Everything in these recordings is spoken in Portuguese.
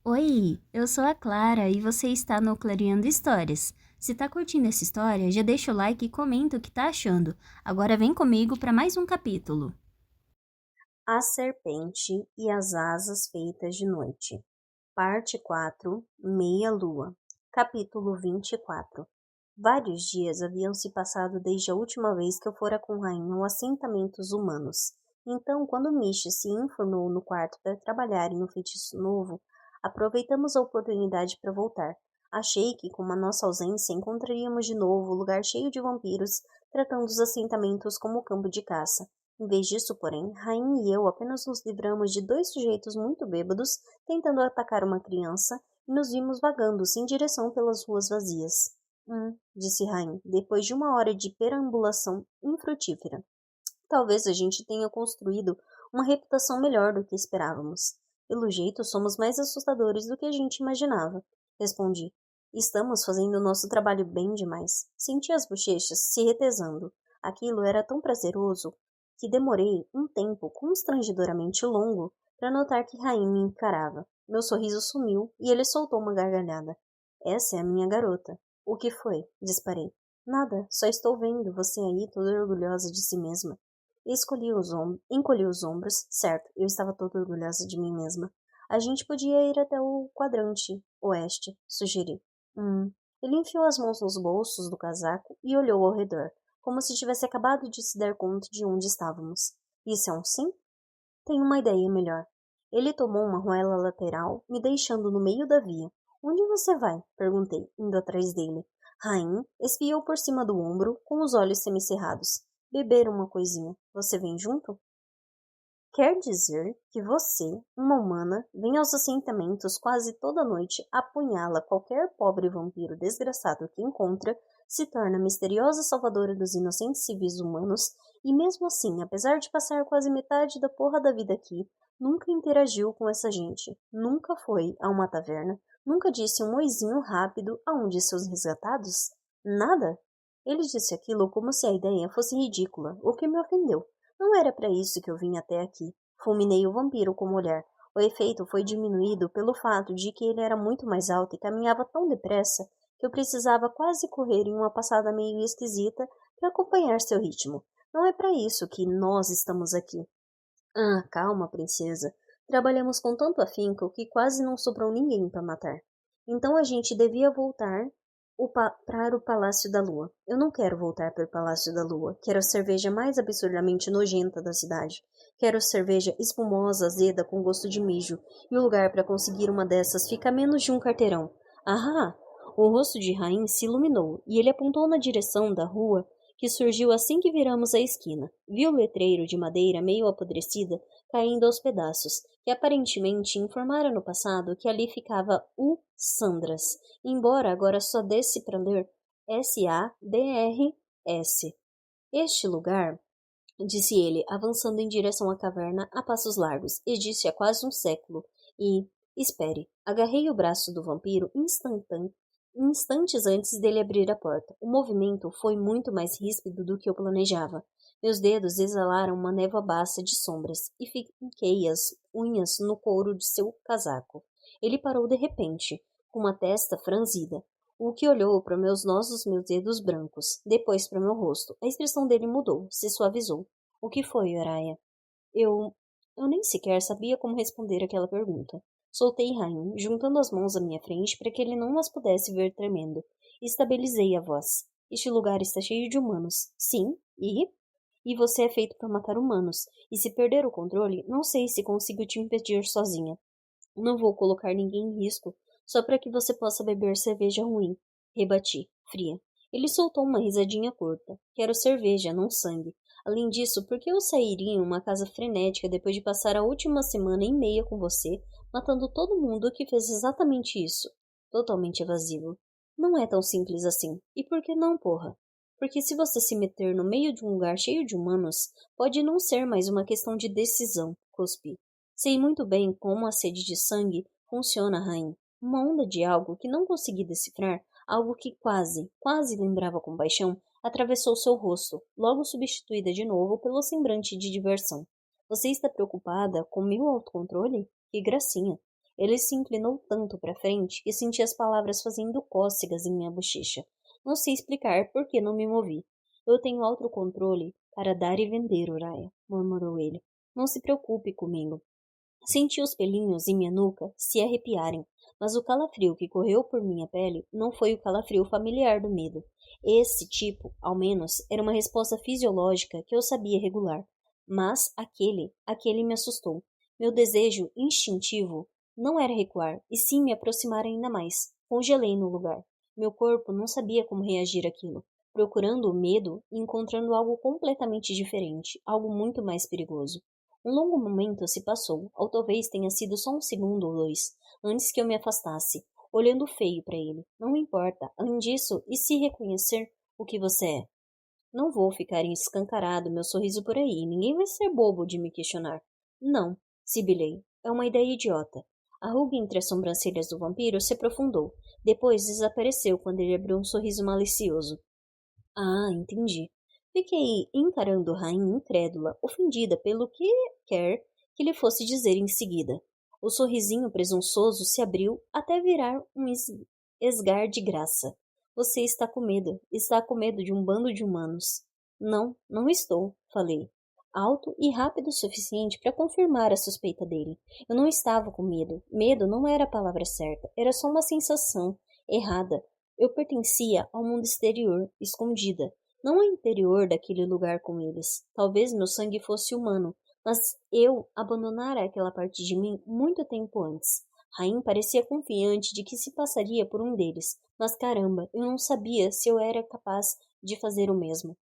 Oi, eu sou a Clara e você está no Clareando Histórias. Se tá curtindo essa história, já deixa o like e comenta o que tá achando. Agora vem comigo para mais um capítulo. A Serpente e as Asas Feitas de Noite. Parte 4. Meia-Lua. Capítulo 24. Vários dias haviam se passado desde a última vez que eu fora com Rainha aos assentamentos humanos. Então, quando Mish se informou no quarto para trabalhar em um feitiço novo, aproveitamos a oportunidade para voltar. Achei que, com a nossa ausência, encontraríamos de novo o lugar cheio de vampiros, tratando os assentamentos como campo de caça. Em vez disso, porém, Rain e eu apenas nos livramos de dois sujeitos muito bêbados tentando atacar uma criança e nos vimos vagando sem direção pelas ruas vazias. Disse Rain, depois de uma hora de perambulação infrutífera. Talvez a gente tenha construído uma reputação melhor do que esperávamos. Pelo jeito, somos mais assustadores do que a gente imaginava. Respondi. Estamos fazendo o nosso trabalho bem demais. Senti as bochechas se retesando. Aquilo era tão prazeroso que demorei um tempo constrangedoramente longo para notar que Raim me encarava. Meu sorriso sumiu e ele soltou uma gargalhada. Essa é a minha garota. O que foi? Disparei. Nada, só estou vendo você aí toda orgulhosa de si mesma. Encolhi os ombros. Certo, eu estava toda orgulhosa de mim mesma. A gente podia ir até o quadrante oeste, sugeri. Ele enfiou as mãos nos bolsos do casaco e olhou ao redor, como se tivesse acabado de se dar conta de onde estávamos. Isso é um sim? Tenho uma ideia melhor. Ele tomou uma ruela lateral, me deixando no meio da via. Onde você vai? Perguntei, indo atrás dele. Rain espiou por cima do ombro, com os olhos semicerrados. Beber uma coisinha. Você vem junto? Quer dizer que você, uma humana, vem aos assentamentos quase toda noite, apunhala qualquer pobre vampiro desgraçado que encontra, se torna a misteriosa salvadora dos inocentes civis humanos, e mesmo assim, apesar de passar quase metade da porra da vida aqui, nunca interagiu com essa gente, nunca foi a uma taverna, nunca disse um oizinho rápido a um de seus resgatados? Nada? Ele disse aquilo como se a ideia fosse ridícula, o que me ofendeu. Não era para isso que eu vim até aqui. Fulminei o vampiro com o olhar. O efeito foi diminuído pelo fato de que ele era muito mais alto e caminhava tão depressa que eu precisava quase correr em uma passada meio esquisita para acompanhar seu ritmo. Não é para isso que nós estamos aqui. Ah, calma, princesa. Trabalhamos com tanto afinco que quase não sobrou ninguém para matar. Então a gente devia voltar para o Palácio da Lua. Eu não quero voltar para o Palácio da Lua. Quero a cerveja mais absurdamente nojenta da cidade. Quero cerveja espumosa, azeda, com gosto de mijo. E o lugar para conseguir uma dessas fica a menos de um quarteirão. Ahá! O rosto de Rain se iluminou e ele apontou na direção da rua que surgiu assim que viramos a esquina. Viu o letreiro de madeira meio apodrecida caindo aos pedaços, que aparentemente informara no passado que ali ficava o Sandras, embora agora só desse para ler Sadrs. Este lugar, disse ele, avançando em direção à caverna a passos largos, existe há quase um século, e... Espere, agarrei o braço do vampiro instantes antes dele abrir a porta. O movimento foi muito mais ríspido do que eu planejava. Meus dedos exalaram uma névoa baixa de sombras e finquei as unhas no couro de seu casaco. Ele parou de repente, com uma testa franzida. O que olhou para meus nós dos meus dedos brancos, depois para meu rosto. A expressão dele mudou, se suavizou. O que foi, Araya? Eu... Eu nem sequer sabia como responder aquela pergunta. Soltei Rain, juntando as mãos à minha frente para que ele não as pudesse ver tremendo. Estabilizei a voz. Este lugar está cheio de humanos. Sim, e? E você é feito para matar humanos. E se perder o controle, não sei se consigo te impedir sozinha. Não vou colocar ninguém em risco, só para que você possa beber cerveja ruim. Rebati, fria. Ele soltou uma risadinha curta. Quero cerveja, não sangue. Além disso, por que eu sairia em uma casa frenética depois de passar a última semana e meia com você, matando todo mundo que fez exatamente isso? Totalmente evasivo. Não é tão simples assim. E por que não, porra? Porque se você se meter no meio de um lugar cheio de humanos, pode não ser mais uma questão de decisão, cuspi. Sei muito bem como a sede de sangue funciona, Rain. Uma onda de algo que não consegui decifrar, algo que quase lembrava compaixão, atravessou seu rosto, logo substituída de novo pelo semblante de diversão. Você está preocupada com meu autocontrole? Que gracinha. Ele se inclinou tanto para frente que senti as palavras fazendo cócegas em minha bochecha. Não sei explicar por que não me movi. Eu tenho autocontrole para dar e vender, Uriah, murmurou ele. Não se preocupe comigo. Senti os pelinhos em minha nuca se arrepiarem, mas o calafrio que correu por minha pele não foi o calafrio familiar do medo. Esse tipo, ao menos, era uma resposta fisiológica que eu sabia regular. Mas aquele me assustou. Meu desejo instintivo não era recuar, e sim me aproximar ainda mais. Congelei no lugar. Meu corpo não sabia como reagir àquilo, procurando o medo e encontrando algo completamente diferente, algo muito mais perigoso. Um longo momento se passou, ou talvez tenha sido só um segundo ou dois, antes que eu me afastasse, olhando feio para ele. Não importa. Além disso, e se reconhecer o que você é? Não vou ficar escancarado meu sorriso por aí. Ninguém vai ser bobo de me questionar. Não, sibilei. É uma ideia idiota. A ruga entre as sobrancelhas do vampiro se aprofundou. Depois desapareceu quando ele abriu um sorriso malicioso. Ah, entendi. Fiquei encarando Rainha incrédula, ofendida pelo que quer que lhe fosse dizer em seguida. O sorrisinho presunçoso se abriu até virar um esgar de graça. Você está com medo. Está com medo de um bando de humanos. Não, não estou, falei. Alto e rápido o suficiente para confirmar a suspeita dele. Eu não estava com medo. Medo não era a palavra certa. Era só uma sensação errada. Eu pertencia ao mundo exterior, escondida, não ao interior daquele lugar com eles. Talvez meu sangue fosse humano, mas eu abandonara aquela parte de mim muito tempo antes. Rain parecia confiante de que se passaria por um deles, mas caramba, eu não sabia se eu era capaz de fazer o mesmo.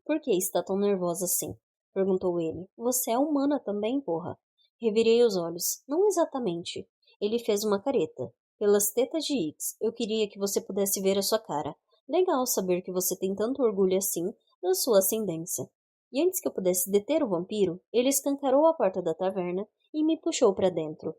Por que está tão nervosa assim? Perguntou ele. Você é humana também, porra. Revirei os olhos. Não exatamente. Ele fez uma careta. Pelas tetas de Ix, eu queria que você pudesse ver a sua cara. Legal saber que você tem tanto orgulho assim da sua ascendência. E antes que eu pudesse deter o vampiro, ele escancarou a porta da taverna e me puxou para dentro.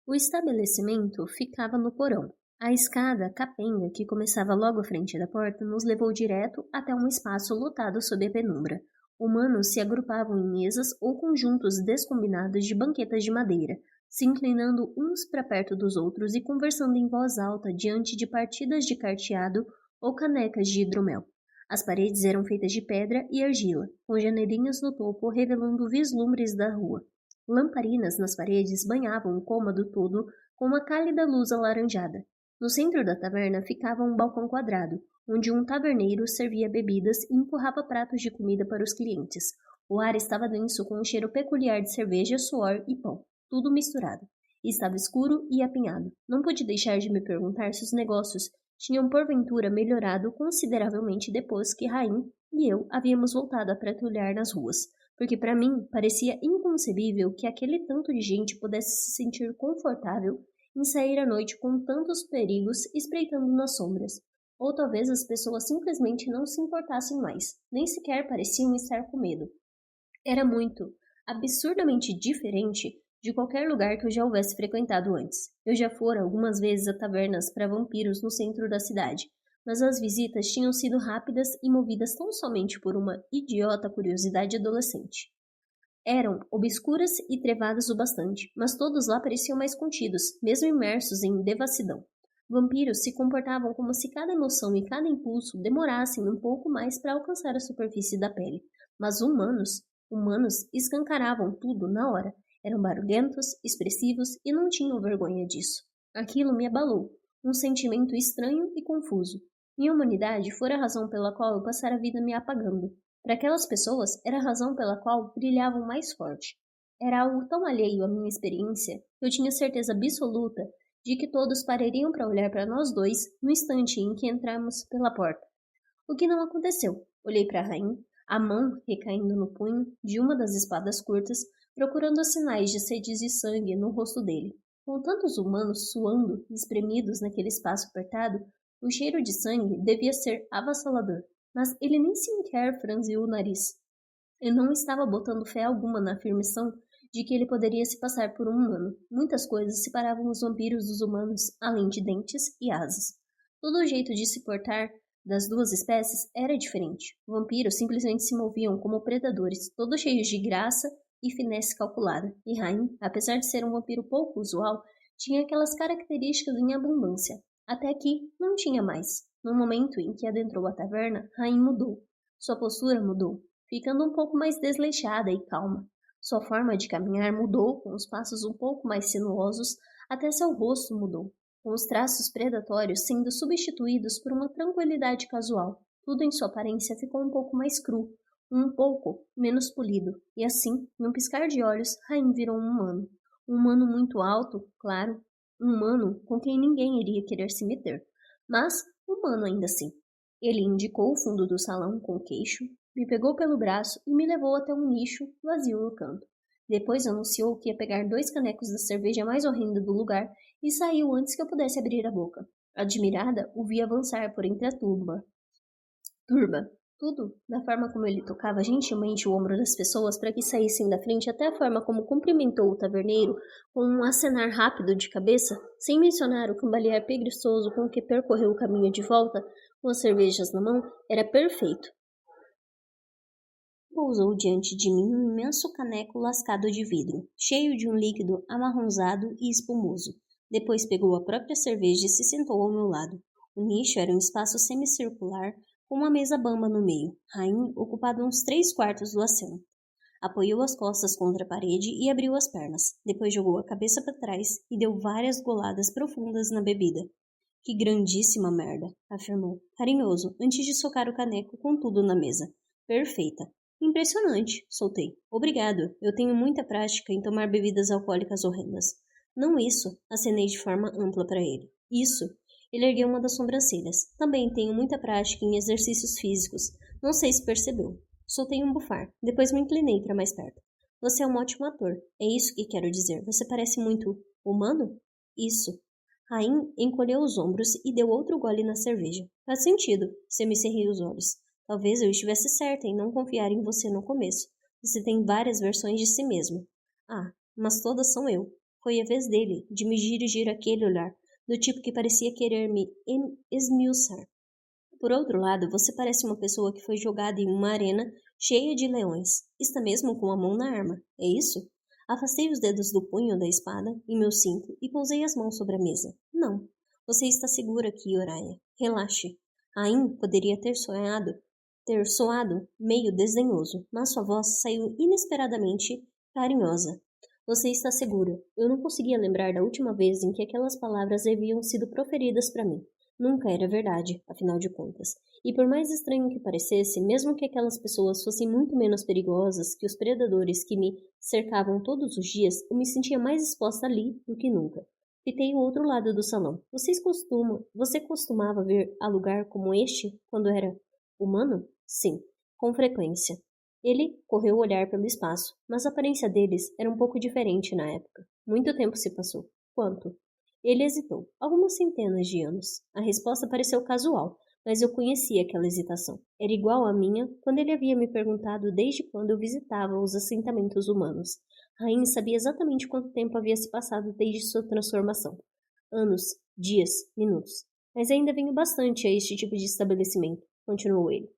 O estabelecimento ficava no porão. A escada capenga que começava logo à frente da porta nos levou direto até um espaço lotado sob a penumbra. Humanos se agrupavam em mesas ou conjuntos descombinados de banquetas de madeira, se inclinando uns para perto dos outros e conversando em voz alta diante de partidas de carteado ou canecas de hidromel. As paredes eram feitas de pedra e argila, com janeirinhas no topo revelando vislumbres da rua. Lamparinas nas paredes banhavam o cômodo todo com uma cálida luz alaranjada. No centro da taverna ficava um balcão quadrado, onde um taverneiro servia bebidas e empurrava pratos de comida para os clientes. O ar estava denso com um cheiro peculiar de cerveja, suor e pão, tudo misturado. Estava escuro e apinhado. Não pude deixar de me perguntar se os negócios tinham porventura melhorado consideravelmente depois que Rain e eu havíamos voltado a patrulhar nas ruas, porque para mim parecia inconcebível que aquele tanto de gente pudesse se sentir confortável em sair à noite com tantos perigos espreitando nas sombras. Ou talvez as pessoas simplesmente não se importassem mais, nem sequer pareciam estar com medo. Era muito, absurdamente diferente de qualquer lugar que eu já houvesse frequentado antes. Eu já fora algumas vezes a tavernas para vampiros no centro da cidade, mas as visitas tinham sido rápidas e movidas tão somente por uma idiota curiosidade adolescente. Eram obscuras e trevadas o bastante, mas todos lá pareciam mais contidos, mesmo imersos em devassidão. Vampiros se comportavam como se cada emoção e cada impulso demorassem um pouco mais para alcançar a superfície da pele, mas humanos escancaravam tudo na hora. Eram barulhentos, expressivos e não tinham vergonha disso. Aquilo me abalou, um sentimento estranho e confuso. Minha humanidade fora a razão pela qual eu passara a vida me apagando. Para aquelas pessoas, era a razão pela qual brilhavam mais forte. Era algo tão alheio à minha experiência que eu tinha certeza absoluta de que todos parariam para olhar para nós dois no instante em que entramos pela porta. O que não aconteceu. Olhei para a rainha, a mão recaindo no punho de uma das espadas curtas, procurando os sinais de sede e sangue no rosto dele. Com tantos humanos suando e espremidos naquele espaço apertado, o cheiro de sangue devia ser avassalador, mas ele nem sequer franziu o nariz. Eu não estava botando fé alguma na afirmação de que ele poderia se passar por um humano. Muitas coisas separavam os vampiros dos humanos, além de dentes e asas. Todo o jeito de se portar das duas espécies era diferente. Vampiros simplesmente se moviam como predadores, todos cheios de graça e finesse calculada, e Rain, apesar de ser um vampiro pouco usual, tinha aquelas características em abundância. Até que não tinha mais. No momento em que adentrou a taverna, Rain mudou. Sua postura mudou, ficando um pouco mais desleixada e calma. Sua forma de caminhar mudou, com os passos um pouco mais sinuosos, até seu rosto mudou, com os traços predatórios sendo substituídos por uma tranquilidade casual. Tudo em sua aparência ficou um pouco mais cru, um pouco menos polido, e assim, num piscar de olhos, Rain virou um humano. Um humano muito alto, claro, um humano com quem ninguém iria querer se meter, mas humano ainda assim. Ele indicou o fundo do salão com o queixo, me pegou pelo braço e me levou até um nicho vazio no canto. Depois anunciou que ia pegar 2 canecos da cerveja mais horrenda do lugar e saiu antes que eu pudesse abrir a boca. Admirada, o vi avançar por entre a turba. Tudo, da forma como ele tocava gentilmente o ombro das pessoas para que saíssem da frente, até a forma como cumprimentou o taverneiro com um acenar rápido de cabeça, sem mencionar o cambalear preguiçoso com que percorreu o caminho de volta, com as cervejas na mão, era perfeito. Pousou diante de mim um imenso caneco lascado de vidro, cheio de um líquido amarronzado e espumoso. Depois pegou a própria cerveja e se sentou ao meu lado. O nicho era um espaço semicircular, com uma mesa bamba no meio. Rain ocupava uns 3/4 do assento. Apoiou as costas contra a parede e abriu as pernas. Depois jogou a cabeça para trás e deu várias goladas profundas na bebida. Que grandíssima merda, afirmou, carinhoso, antes de socar o caneco com tudo na mesa. Perfeita. Impressionante, soltei. Obrigado, eu tenho muita prática em tomar bebidas alcoólicas horrendas. Não isso, acenei de forma ampla para ele. Isso. Ele ergueu uma das sobrancelhas. Também tenho muita prática em exercícios físicos. Não sei se percebeu. Soltei um bufar. Depois me inclinei para mais perto. Você é um ótimo ator. É isso que quero dizer. Você parece muito humano? Isso. Rain encolheu os ombros e deu outro gole na cerveja. Faz sentido. Semicerrei os olhos. Talvez eu estivesse certa em não confiar em você no começo. Você tem várias versões de si mesmo. Ah, mas todas são eu. Foi a vez dele de me dirigir aquele olhar, do tipo que parecia querer me esmiuçar. Por outro lado, você parece uma pessoa que foi jogada em uma arena cheia de leões. Está mesmo com a mão na arma, é isso? Afastei os dedos do punho da espada em meu cinto e pousei as mãos sobre a mesa. Não. Você está segura aqui, Oraya. Relaxe. Ain poderia ter soado meio desdenhoso, mas sua voz saiu inesperadamente carinhosa. Você está segura. Eu não conseguia lembrar da última vez em que aquelas palavras haviam sido proferidas para mim. Nunca era verdade, afinal de contas. E por mais estranho que parecesse, mesmo que aquelas pessoas fossem muito menos perigosas que os predadores que me cercavam todos os dias, eu me sentia mais exposta ali do que nunca. Fitei o outro lado do salão. Você costumava vir a lugar como este quando era humano? Sim, com frequência. Ele correu o olhar pelo espaço, mas a aparência deles era um pouco diferente na época. Muito tempo se passou. Quanto? Ele hesitou. Algumas centenas de anos. A resposta pareceu casual, mas eu conhecia aquela hesitação. Era igual à minha quando ele havia me perguntado desde quando eu visitava os assentamentos humanos. Rain sabia exatamente quanto tempo havia se passado desde sua transformação. Anos, dias, minutos. Mas ainda venho bastante a este tipo de estabelecimento, continuou ele.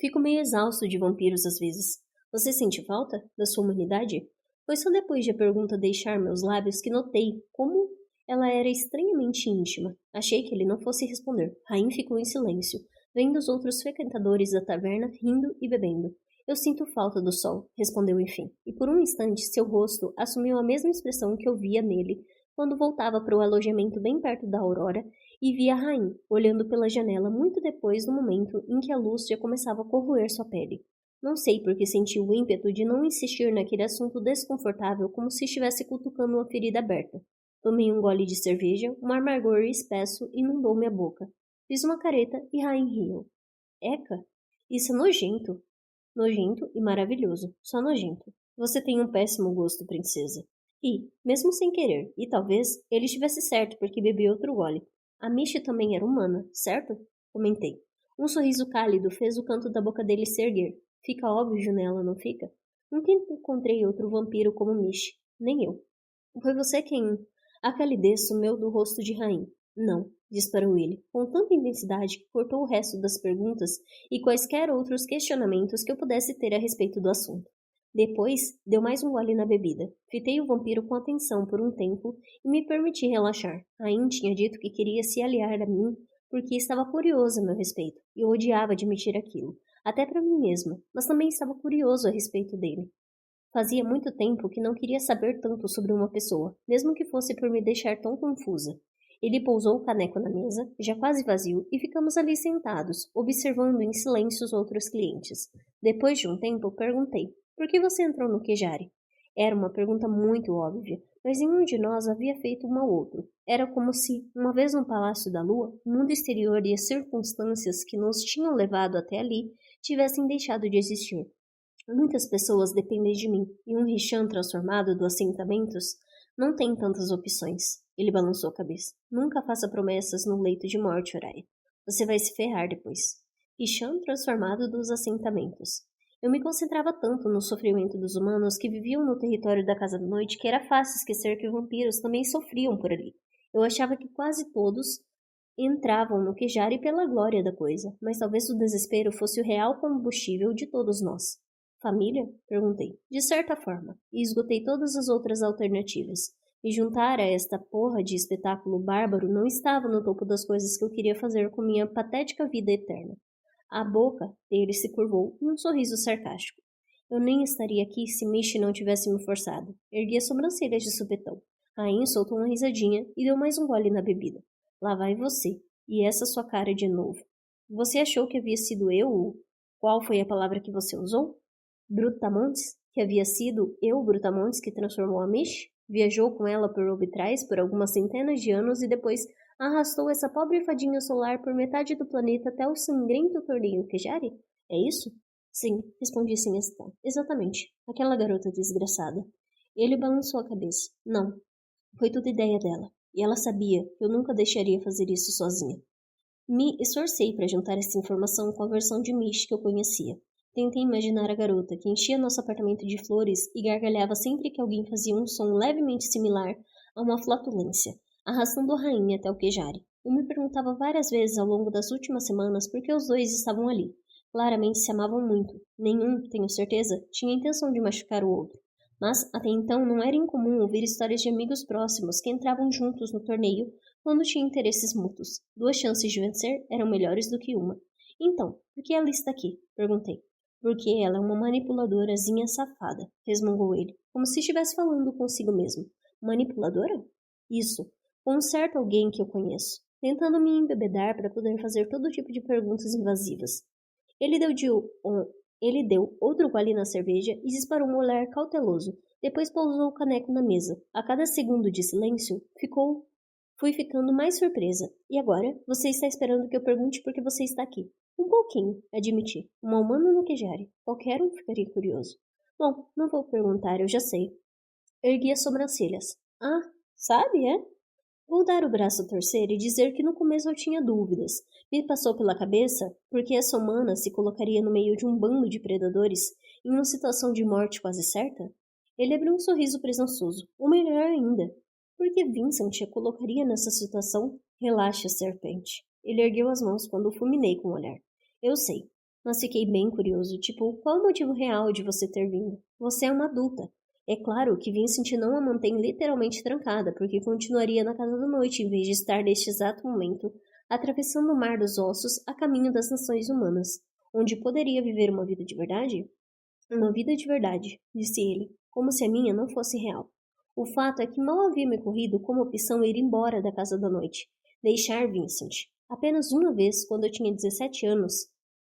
Fico meio exausto de vampiros às vezes. Você sente falta da sua humanidade? Foi só depois de a pergunta deixar meus lábios que notei como ela era estranhamente íntima. Achei que ele não fosse responder. Rain ficou em silêncio, vendo os outros frequentadores da taverna rindo e bebendo. Eu sinto falta do sol, respondeu enfim, e por um instante seu rosto assumiu a mesma expressão que eu via nele quando voltava para o alojamento bem perto da aurora e via Rain olhando pela janela muito depois do momento em que a luz já começava a corroer sua pele. Não sei por que senti o ímpeto de não insistir naquele assunto desconfortável como se estivesse cutucando uma ferida aberta. Tomei um gole de cerveja, um amargor espesso inundou minha boca. Fiz uma careta e Rain riu. Eca, isso é nojento. Nojento e maravilhoso, só nojento. Você tem um péssimo gosto, princesa. E, mesmo sem querer, e talvez, ele estivesse certo porque bebi outro gole. A Mishi também era humana, certo? Comentei. Um sorriso cálido fez o canto da boca dele se erguer. Fica óbvio nela, não fica? Nunca encontrei outro vampiro como Mishi. Nem eu. Foi você quem... A calidez sumeu do rosto de Rain. Não, disparou ele, com tanta intensidade que cortou o resto das perguntas e quaisquer outros questionamentos que eu pudesse ter a respeito do assunto. Depois, deu mais um gole na bebida. Fitei o vampiro com atenção por um tempo e me permiti relaxar. Ain tinha dito que queria se aliar a mim porque estava curioso a meu respeito. E eu odiava admitir aquilo, até para mim mesma, mas também estava curioso a respeito dele. Fazia muito tempo que não queria saber tanto sobre uma pessoa, mesmo que fosse por me deixar tão confusa. Ele pousou o caneco na mesa, já quase vazio, e ficamos ali sentados, observando em silêncio os outros clientes. Depois de um tempo, perguntei: por que você entrou no Kejari? Era uma pergunta muito óbvia, mas nenhum de nós havia feito uma ao outro. Era como se, uma vez no Palácio da Lua, o mundo exterior e as circunstâncias que nos tinham levado até ali tivessem deixado de existir. Muitas pessoas dependem de mim, e um Rishan transformado dos assentamentos não tem tantas opções. Ele balançou a cabeça. Nunca faça promessas no leito de morte, Oraya. Você vai se ferrar depois. Rishan transformado dos assentamentos. Eu me concentrava tanto no sofrimento dos humanos que viviam no território da Casa da Noite que era fácil esquecer que vampiros também sofriam por ali. Eu achava que quase todos entravam no Kejari pela glória da coisa, mas talvez o desespero fosse o real combustível de todos nós. Família? Perguntei. De certa forma. E esgotei todas as outras alternativas. Me juntar a esta porra de espetáculo bárbaro não estava no topo das coisas que eu queria fazer com minha patética vida eterna. A boca dele se curvou em um sorriso sarcástico. Eu nem estaria aqui se Mishi não tivesse me forçado. Ergui as sobrancelhas de supetão. Ain soltou uma risadinha e deu mais um gole na bebida. Lá vai você. E essa sua cara de novo. Você achou que havia sido eu? Qual foi a palavra que você usou? Brutamontes, que havia sido eu, Brutamontes, que transformou a Mish, viajou com ela por Obitrais por algumas centenas de anos e depois arrastou essa pobre fadinha solar por metade do planeta até o sangrento torneio Kejari? É isso? Sim, respondi sem hesitar. Exatamente. Aquela garota desgraçada. Ele balançou a cabeça. Não. Foi tudo ideia dela. E ela sabia que eu nunca deixaria fazer isso sozinha. Me esforcei para juntar essa informação com a versão de Mish que eu conhecia. Tentei imaginar a garota que enchia nosso apartamento de flores e gargalhava sempre que alguém fazia um som levemente similar a uma flatulência, arrastando a rainha até o Kejari. Eu me perguntava várias vezes ao longo das últimas semanas por que os dois estavam ali. Claramente se amavam muito. Nenhum, tenho certeza, tinha a intenção de machucar o outro. Mas, até então, não era incomum ouvir histórias de amigos próximos que entravam juntos no torneio quando tinham interesses mútuos. 2 chances de vencer eram melhores do que uma. Então, por que ela está aqui? Perguntei. Porque ela é uma manipuladorazinha safada, resmungou ele, como se estivesse falando consigo mesmo. Manipuladora? Isso, com um certo alguém que eu conheço, tentando me embebedar para poder fazer todo tipo de perguntas invasivas. Ele deu outro gole na cerveja e disparou um olhar cauteloso. Depois pousou o caneco na mesa. A cada segundo de silêncio, fui ficando mais surpresa. E agora? Você está esperando que eu pergunte por que você está aqui? Um pouquinho, admiti. Uma humana no Kejari. Qualquer um ficaria curioso. Bom, não vou perguntar, eu já sei. Ergui as sobrancelhas. Ah, sabe, é? Vou dar o braço a torcer e dizer que no começo eu tinha dúvidas. Me passou pela cabeça porque essa humana se colocaria no meio de um bando de predadores em uma situação de morte quase certa? Ele abriu um sorriso presunçoso. Ou melhor ainda, porque Vincent a colocaria nessa situação? Relaxa, serpente. Ele ergueu as mãos quando o fulminei com o olhar. Eu sei, mas fiquei bem curioso, tipo, qual o motivo real de você ter vindo? Você é uma adulta. É claro que Vincent não a mantém literalmente trancada, porque continuaria na casa da noite em vez de estar neste exato momento atravessando o mar dos ossos a caminho das nações humanas, onde poderia viver uma vida de verdade? Uma vida de verdade, disse ele, como se a minha não fosse real. O fato é que mal havia me ocorrido como opção ir embora da casa da noite, deixar Vincent. Apenas uma vez, quando eu tinha 17 anos,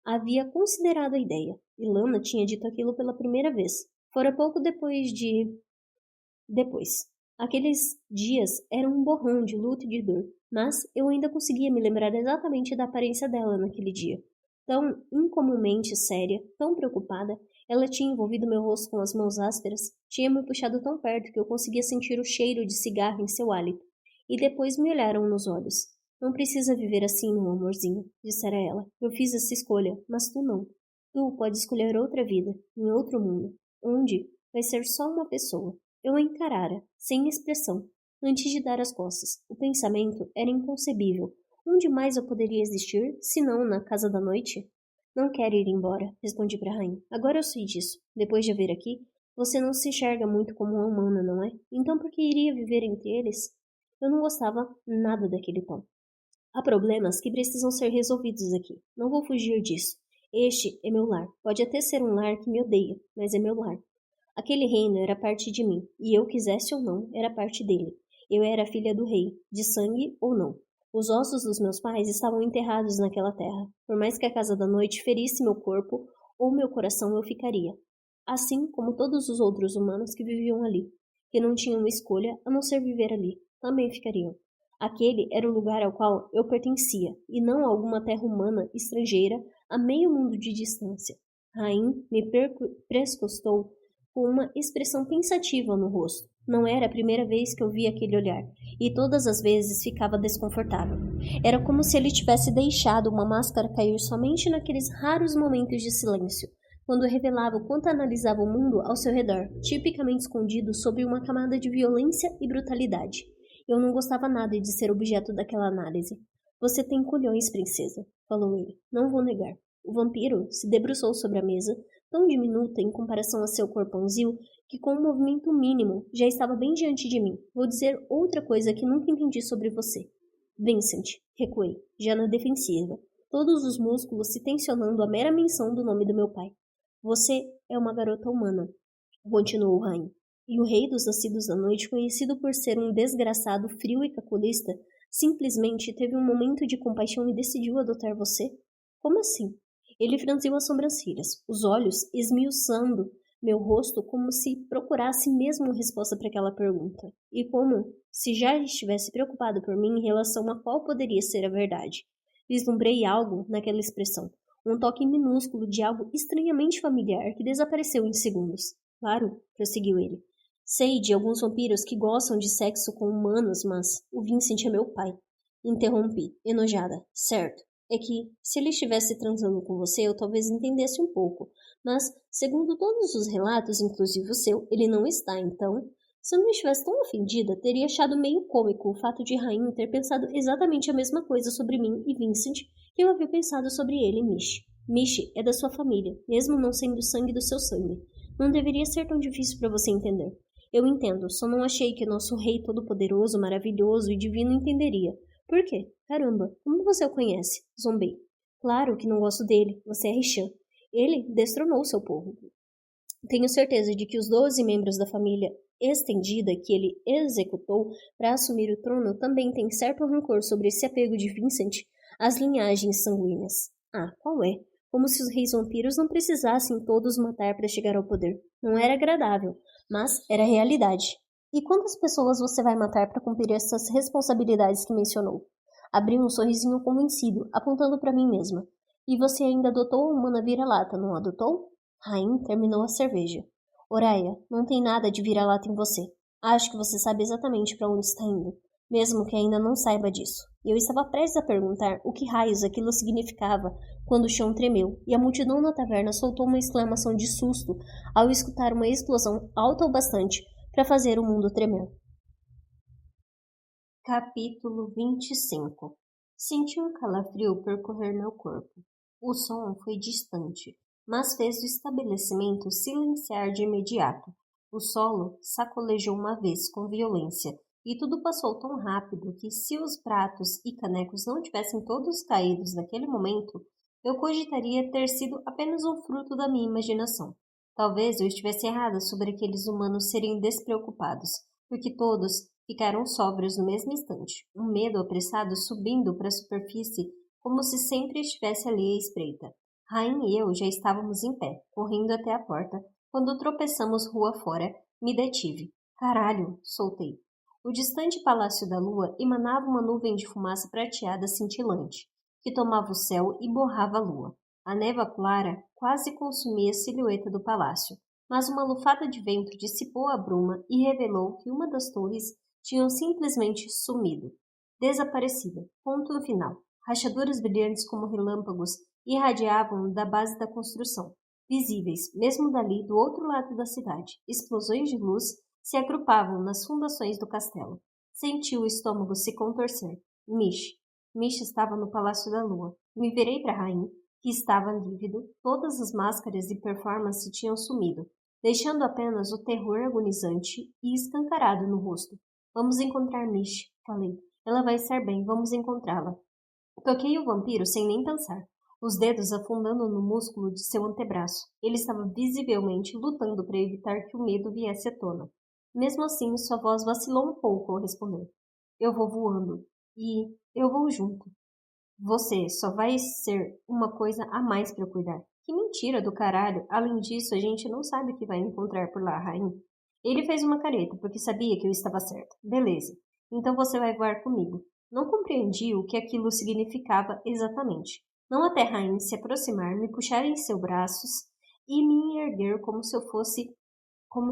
havia considerado a ideia, e Lana tinha dito aquilo pela primeira vez. Fora pouco depois. Aqueles dias eram um borrão de luto e de dor, mas eu ainda conseguia me lembrar exatamente da aparência dela naquele dia. Tão incomumente séria, tão preocupada, ela tinha envolvido meu rosto com as mãos ásperas, tinha me puxado tão perto que eu conseguia sentir o cheiro de cigarro em seu hálito, e depois me olharam nos olhos. Não precisa viver assim, meu amorzinho, dissera ela. Eu fiz essa escolha, mas tu não. Tu pode escolher outra vida, em outro mundo, onde vai ser só uma pessoa. Eu a encarara, sem expressão, antes de dar as costas. O pensamento era inconcebível. Onde mais eu poderia existir, se não na casa da noite? Não quero ir embora, respondi para a rainha. Agora eu sei disso. Depois de a ver aqui, Você não se enxerga muito como uma humana, não é? Então por que iria viver entre eles? Eu não gostava nada daquele tom. Há problemas que precisam ser resolvidos aqui. Não vou fugir disso. Este é meu lar. Pode até ser um lar que me odeia, mas é meu lar. Aquele reino era parte de mim, e eu quisesse ou não, era parte dele. Eu era filha do rei, de sangue ou não. Os ossos dos meus pais estavam enterrados naquela terra. Por mais que a casa da noite ferisse meu corpo ou meu coração, eu ficaria. Assim como todos os outros humanos que viviam ali, que não tinham escolha a não ser viver ali, também ficariam. Aquele era o lugar ao qual eu pertencia, e não a alguma terra humana estrangeira a meio mundo de distância. Rain me prescostou com uma expressão pensativa no rosto. Não era a primeira vez que eu via aquele olhar, e todas as vezes ficava desconfortável. Era como se ele tivesse deixado uma máscara cair somente naqueles raros momentos de silêncio, quando revelava o quanto analisava o mundo ao seu redor, tipicamente escondido sob uma camada de violência e brutalidade. Eu não gostava nada de ser objeto daquela análise. Você tem culhões, princesa, falou ele. Não vou negar. O vampiro se debruçou sobre a mesa, tão diminuta em comparação a seu corpãozinho, que com um movimento mínimo já estava bem diante de mim. Vou dizer outra coisa que nunca entendi sobre você. Vincent, recuei, já na defensiva, todos os músculos se tensionando à mera menção do nome do meu pai. Você é uma garota humana, continuou o Rain. E o rei dos nascidos da noite, conhecido por ser um desgraçado frio e calculista, simplesmente teve um momento de compaixão e decidiu adotar você? Como assim? Ele franziu as sobrancelhas, os olhos esmiuçando meu rosto como se procurasse mesmo resposta para aquela pergunta, e como se já estivesse preocupado por mim em relação a qual poderia ser a verdade. Vislumbrei algo naquela expressão, um toque minúsculo de algo estranhamente familiar que desapareceu em segundos. Claro, prosseguiu ele. Sei de alguns vampiros que gostam de sexo com humanos, mas o Vincent é meu pai. Interrompi, enojada. Certo. É que, se ele estivesse transando com você, eu talvez entendesse um pouco. Mas, segundo todos os relatos, inclusive o seu, ele não está, então... Se eu não estivesse tão ofendida, teria achado meio cômico o fato de Rainha ter pensado exatamente a mesma coisa sobre mim e Vincent que eu havia pensado sobre ele e Mish. Mish é da sua família, mesmo não sendo sangue do seu sangue. Não deveria ser tão difícil para você entender. Eu entendo, só não achei que nosso rei todo-poderoso, maravilhoso e divino entenderia. Por quê? Caramba, como você o conhece? Zombei. Claro que não gosto dele, você é Rishan. Ele destronou seu povo. Tenho certeza de que os 12 membros da família estendida que ele executou para assumir o trono também têm certo rancor sobre esse apego de Vincent às linhagens sanguíneas. Ah, qual é? Como se os reis vampiros não precisassem todos matar para chegar ao poder. Não era agradável, mas era realidade. E quantas pessoas você vai matar para cumprir essas responsabilidades que mencionou? Abri um sorrisinho convencido, apontando para mim mesma. E você ainda adotou uma na vira-lata, não adotou? Rain terminou a cerveja. Oraya, não tem nada de vira-lata em você. Acho que você sabe exatamente para onde está indo, mesmo que ainda não saiba disso. E eu estava prestes a perguntar o que raios aquilo significava quando o chão tremeu e a multidão na taverna soltou uma exclamação de susto ao escutar uma explosão alta o bastante para fazer o mundo tremer. Capítulo 25. Senti um calafrio percorrer meu corpo. O som foi distante, mas fez o estabelecimento silenciar de imediato. O solo sacolejou uma vez com violência, e tudo passou tão rápido que, se os pratos e canecos não tivessem todos caídos naquele momento, eu cogitaria ter sido apenas um fruto da minha imaginação. Talvez eu estivesse errada sobre aqueles humanos serem despreocupados, porque todos ficaram sóbrios no mesmo instante, um medo apressado subindo para a superfície como se sempre estivesse ali à espreita. Rain e eu já estávamos em pé, correndo até a porta. Quando tropeçamos rua fora, me detive. Caralho, soltei. O distante Palácio da Lua emanava uma nuvem de fumaça prateada cintilante, que tomava o céu e borrava a lua. A névoa clara quase consumia a silhueta do palácio, mas uma lufada de vento dissipou a bruma e revelou que uma das torres tinha simplesmente sumido. Desaparecida. Ponto no final. Rachaduras brilhantes como relâmpagos irradiavam da base da construção, visíveis, mesmo dali do outro lado da cidade. Explosões de luz se agrupavam nas fundações do castelo. Senti o estômago se contorcer. Mish estava no Palácio da Lua. Me virei para Rain, que estava lívido. Todas as máscaras e performances tinham sumido. deixando apenas o terror agonizante e escancarado no rosto. Vamos encontrar Mish, falei. Ela vai estar bem, vamos encontrá-la. Toquei o vampiro sem nem pensar, os dedos afundando no músculo de seu antebraço. Ele estava visivelmente lutando para evitar que o medo viesse à tona. Mesmo assim, sua voz vacilou um pouco ao responder. Eu vou voando. E eu vou junto. Você só vai ser uma coisa a mais para eu cuidar. Que mentira do caralho. Além disso, a gente não sabe o que vai encontrar por lá, rainha. Ele fez uma careta, porque sabia que eu estava certa. Beleza. Então você vai voar comigo. Não compreendi o que aquilo significava exatamente. Não até Rain se aproximar, me puxar em seus braços e me erguer como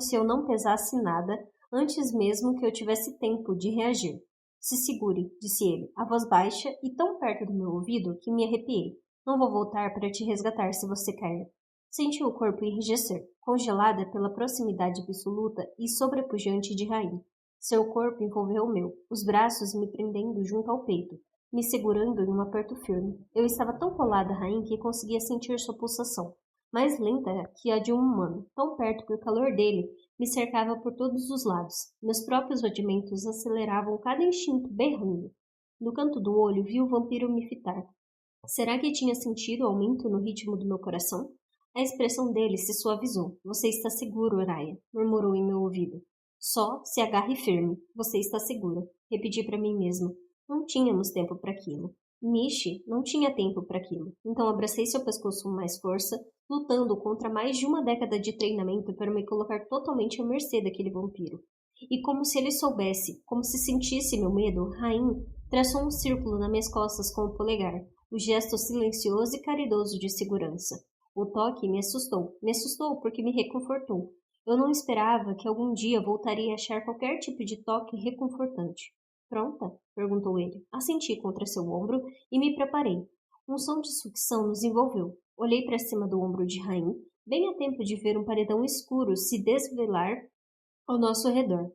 se eu não pesasse nada, antes mesmo que eu tivesse tempo de reagir. Se segure, disse ele, a voz baixa e tão perto do meu ouvido que me arrepiei. Não vou voltar para te resgatar se você cair. Senti o corpo enrijecer, congelada pela proximidade absoluta e sobrepujante de Rain. Seu corpo envolveu o meu, os braços me prendendo junto ao peito, me segurando em um aperto firme. Eu estava tão colada a Rain que conseguia sentir sua pulsação, mais lenta que a de um humano, tão perto que o calor dele me cercava por todos os lados. Meus próprios batimentos aceleravam cada instinto berrando. No canto do olho vi o vampiro me fitar. Será que tinha sentido aumento no ritmo do meu coração? A expressão dele se suavizou. Você está seguro, Araya, murmurou em meu ouvido. Só se agarre firme. Você está segura. Repeti para mim mesma. Não tínhamos tempo para aquilo. Mishi não tinha tempo para aquilo. Então abracei seu pescoço com mais força, lutando contra mais de uma década de treinamento para me colocar totalmente à mercê daquele vampiro. E como se ele soubesse, como se sentisse meu medo, Rain traçou um círculo nas minhas costas com o polegar, o gesto silencioso e caridoso de segurança. O toque me assustou porque me reconfortou. Eu não esperava que algum dia voltaria a achar qualquer tipo de toque reconfortante. Pronta? Perguntou ele. Assenti contra seu ombro e me preparei. Um som de sucção nos envolveu. Olhei para cima do ombro de Rain, bem a tempo de ver um paredão escuro se desvelar ao nosso redor.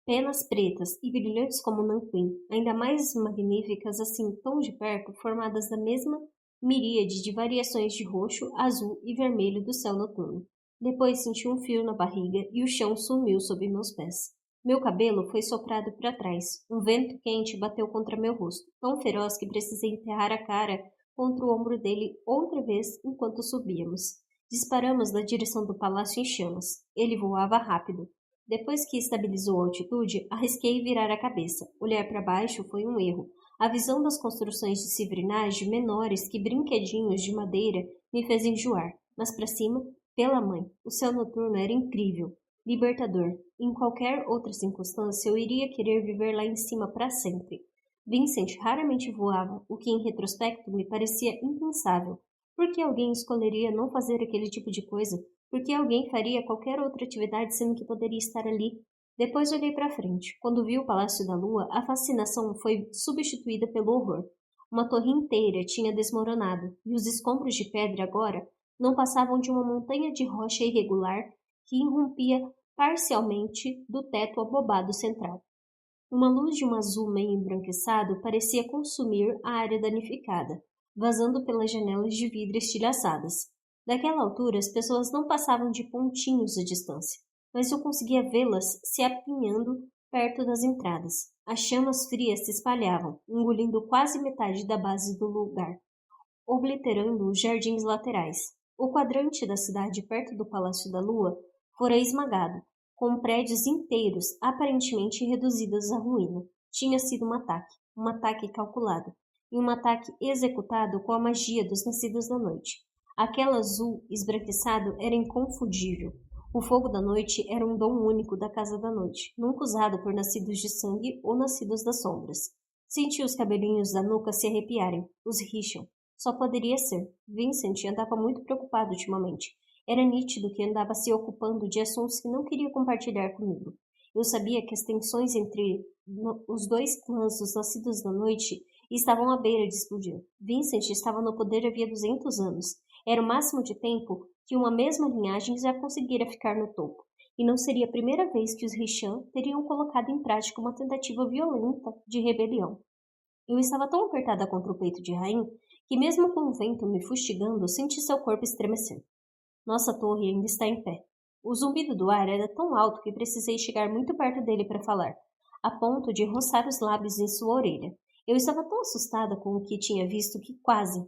Penas pretas e brilhantes como nanquim, ainda mais magníficas assim tão de perto, formadas da mesma miríade de variações de roxo, azul e vermelho do céu noturno. Depois senti um frio na barriga e o chão sumiu sob meus pés. Meu cabelo foi soprado para trás. Um vento quente bateu contra meu rosto, tão feroz que precisei enterrar a cara contra o ombro dele outra vez enquanto subíamos. Disparamos na direção do palácio em chamas. Ele voava rápido. Depois que estabilizou a altitude, arrisquei virar a cabeça. Olhar para baixo foi um erro. A visão das construções de civrinagem menores que brinquedinhos de madeira me fez enjoar. Mas para cima, pela mãe, o céu noturno era incrível, libertador. Em qualquer outra circunstância, eu iria querer viver lá em cima para sempre. Vincent raramente voava, o que em retrospecto me parecia impensável. Por que alguém escolheria não fazer aquele tipo de coisa? Por que alguém faria qualquer outra atividade sendo que poderia estar ali? Depois olhei para frente. Quando vi o Palácio da Lua, a fascinação foi substituída pelo horror. Uma torre inteira tinha desmoronado, e os escombros de pedra agora não passavam de uma montanha de rocha irregular que irrompia parcialmente do teto abobado central. Uma luz de um azul meio embranquiçado parecia consumir a área danificada, vazando pelas janelas de vidro estilhaçadas. Daquela altura, as pessoas não passavam de pontinhos de distância, mas eu conseguia vê-las se apinhando perto das entradas. As chamas frias se espalhavam, engolindo quase metade da base do lugar, obliterando os jardins laterais. O quadrante da cidade perto do Palácio da Lua fora esmagado, com prédios inteiros aparentemente reduzidos à ruína. Tinha sido um ataque calculado, e um ataque executado com a magia dos nascidos da noite. Aquele azul esbranquiçado era inconfundível. O fogo da noite era um dom único da Casa da Noite, nunca usado por nascidos de sangue ou nascidos das sombras. Senti os cabelinhos da nuca se arrepiarem. Os Richam. Só poderia ser. Vincent andava muito preocupado ultimamente. Era nítido que andava se ocupando de assuntos que não queria compartilhar comigo. Eu sabia que as tensões entre os dois clãs dos Nascidos da Noite estavam à beira de explodir. Vincent estava no poder havia 200 anos. Era o máximo de tempo que uma mesma linhagem já conseguira ficar no topo. E não seria a primeira vez que os Richan teriam colocado em prática uma tentativa violenta de rebelião. Eu estava tão apertada contra o peito de Rain que mesmo com o vento me fustigando, senti seu corpo estremecer. Nossa torre ainda está em pé. O zumbido do ar era tão alto que precisei chegar muito perto dele para falar, a ponto de roçar os lábios em sua orelha. Eu estava tão assustada com o que tinha visto que quase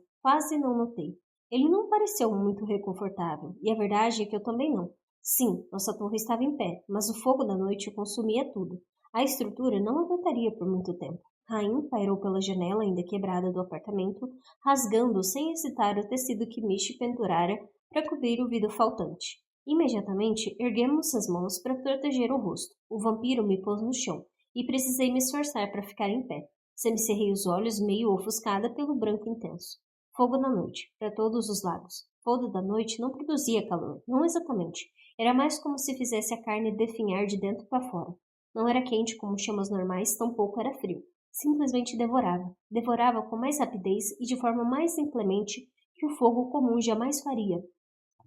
não notei. Ele não pareceu muito reconfortável, e a verdade é que eu também não. Sim, nossa torre estava em pé, mas o fogo da noite consumia tudo. A estrutura não aguentaria por muito tempo. Rain pairou pela janela ainda quebrada do apartamento, rasgando sem hesitar o tecido que Michi pendurara para cobrir o vidro faltante. Imediatamente, erguemos as mãos para proteger o rosto. O vampiro me pôs no chão, e precisei me esforçar para ficar em pé. Semicerrei os olhos, meio ofuscada pelo branco intenso. Fogo da noite, para todos os lados. Fogo da noite não produzia calor, não exatamente. Era mais como se fizesse a carne definhar de dentro para fora. Não era quente como chamas normais, tampouco era frio. Simplesmente devorava. Devorava com mais rapidez e de forma mais inclemente que o fogo comum jamais faria.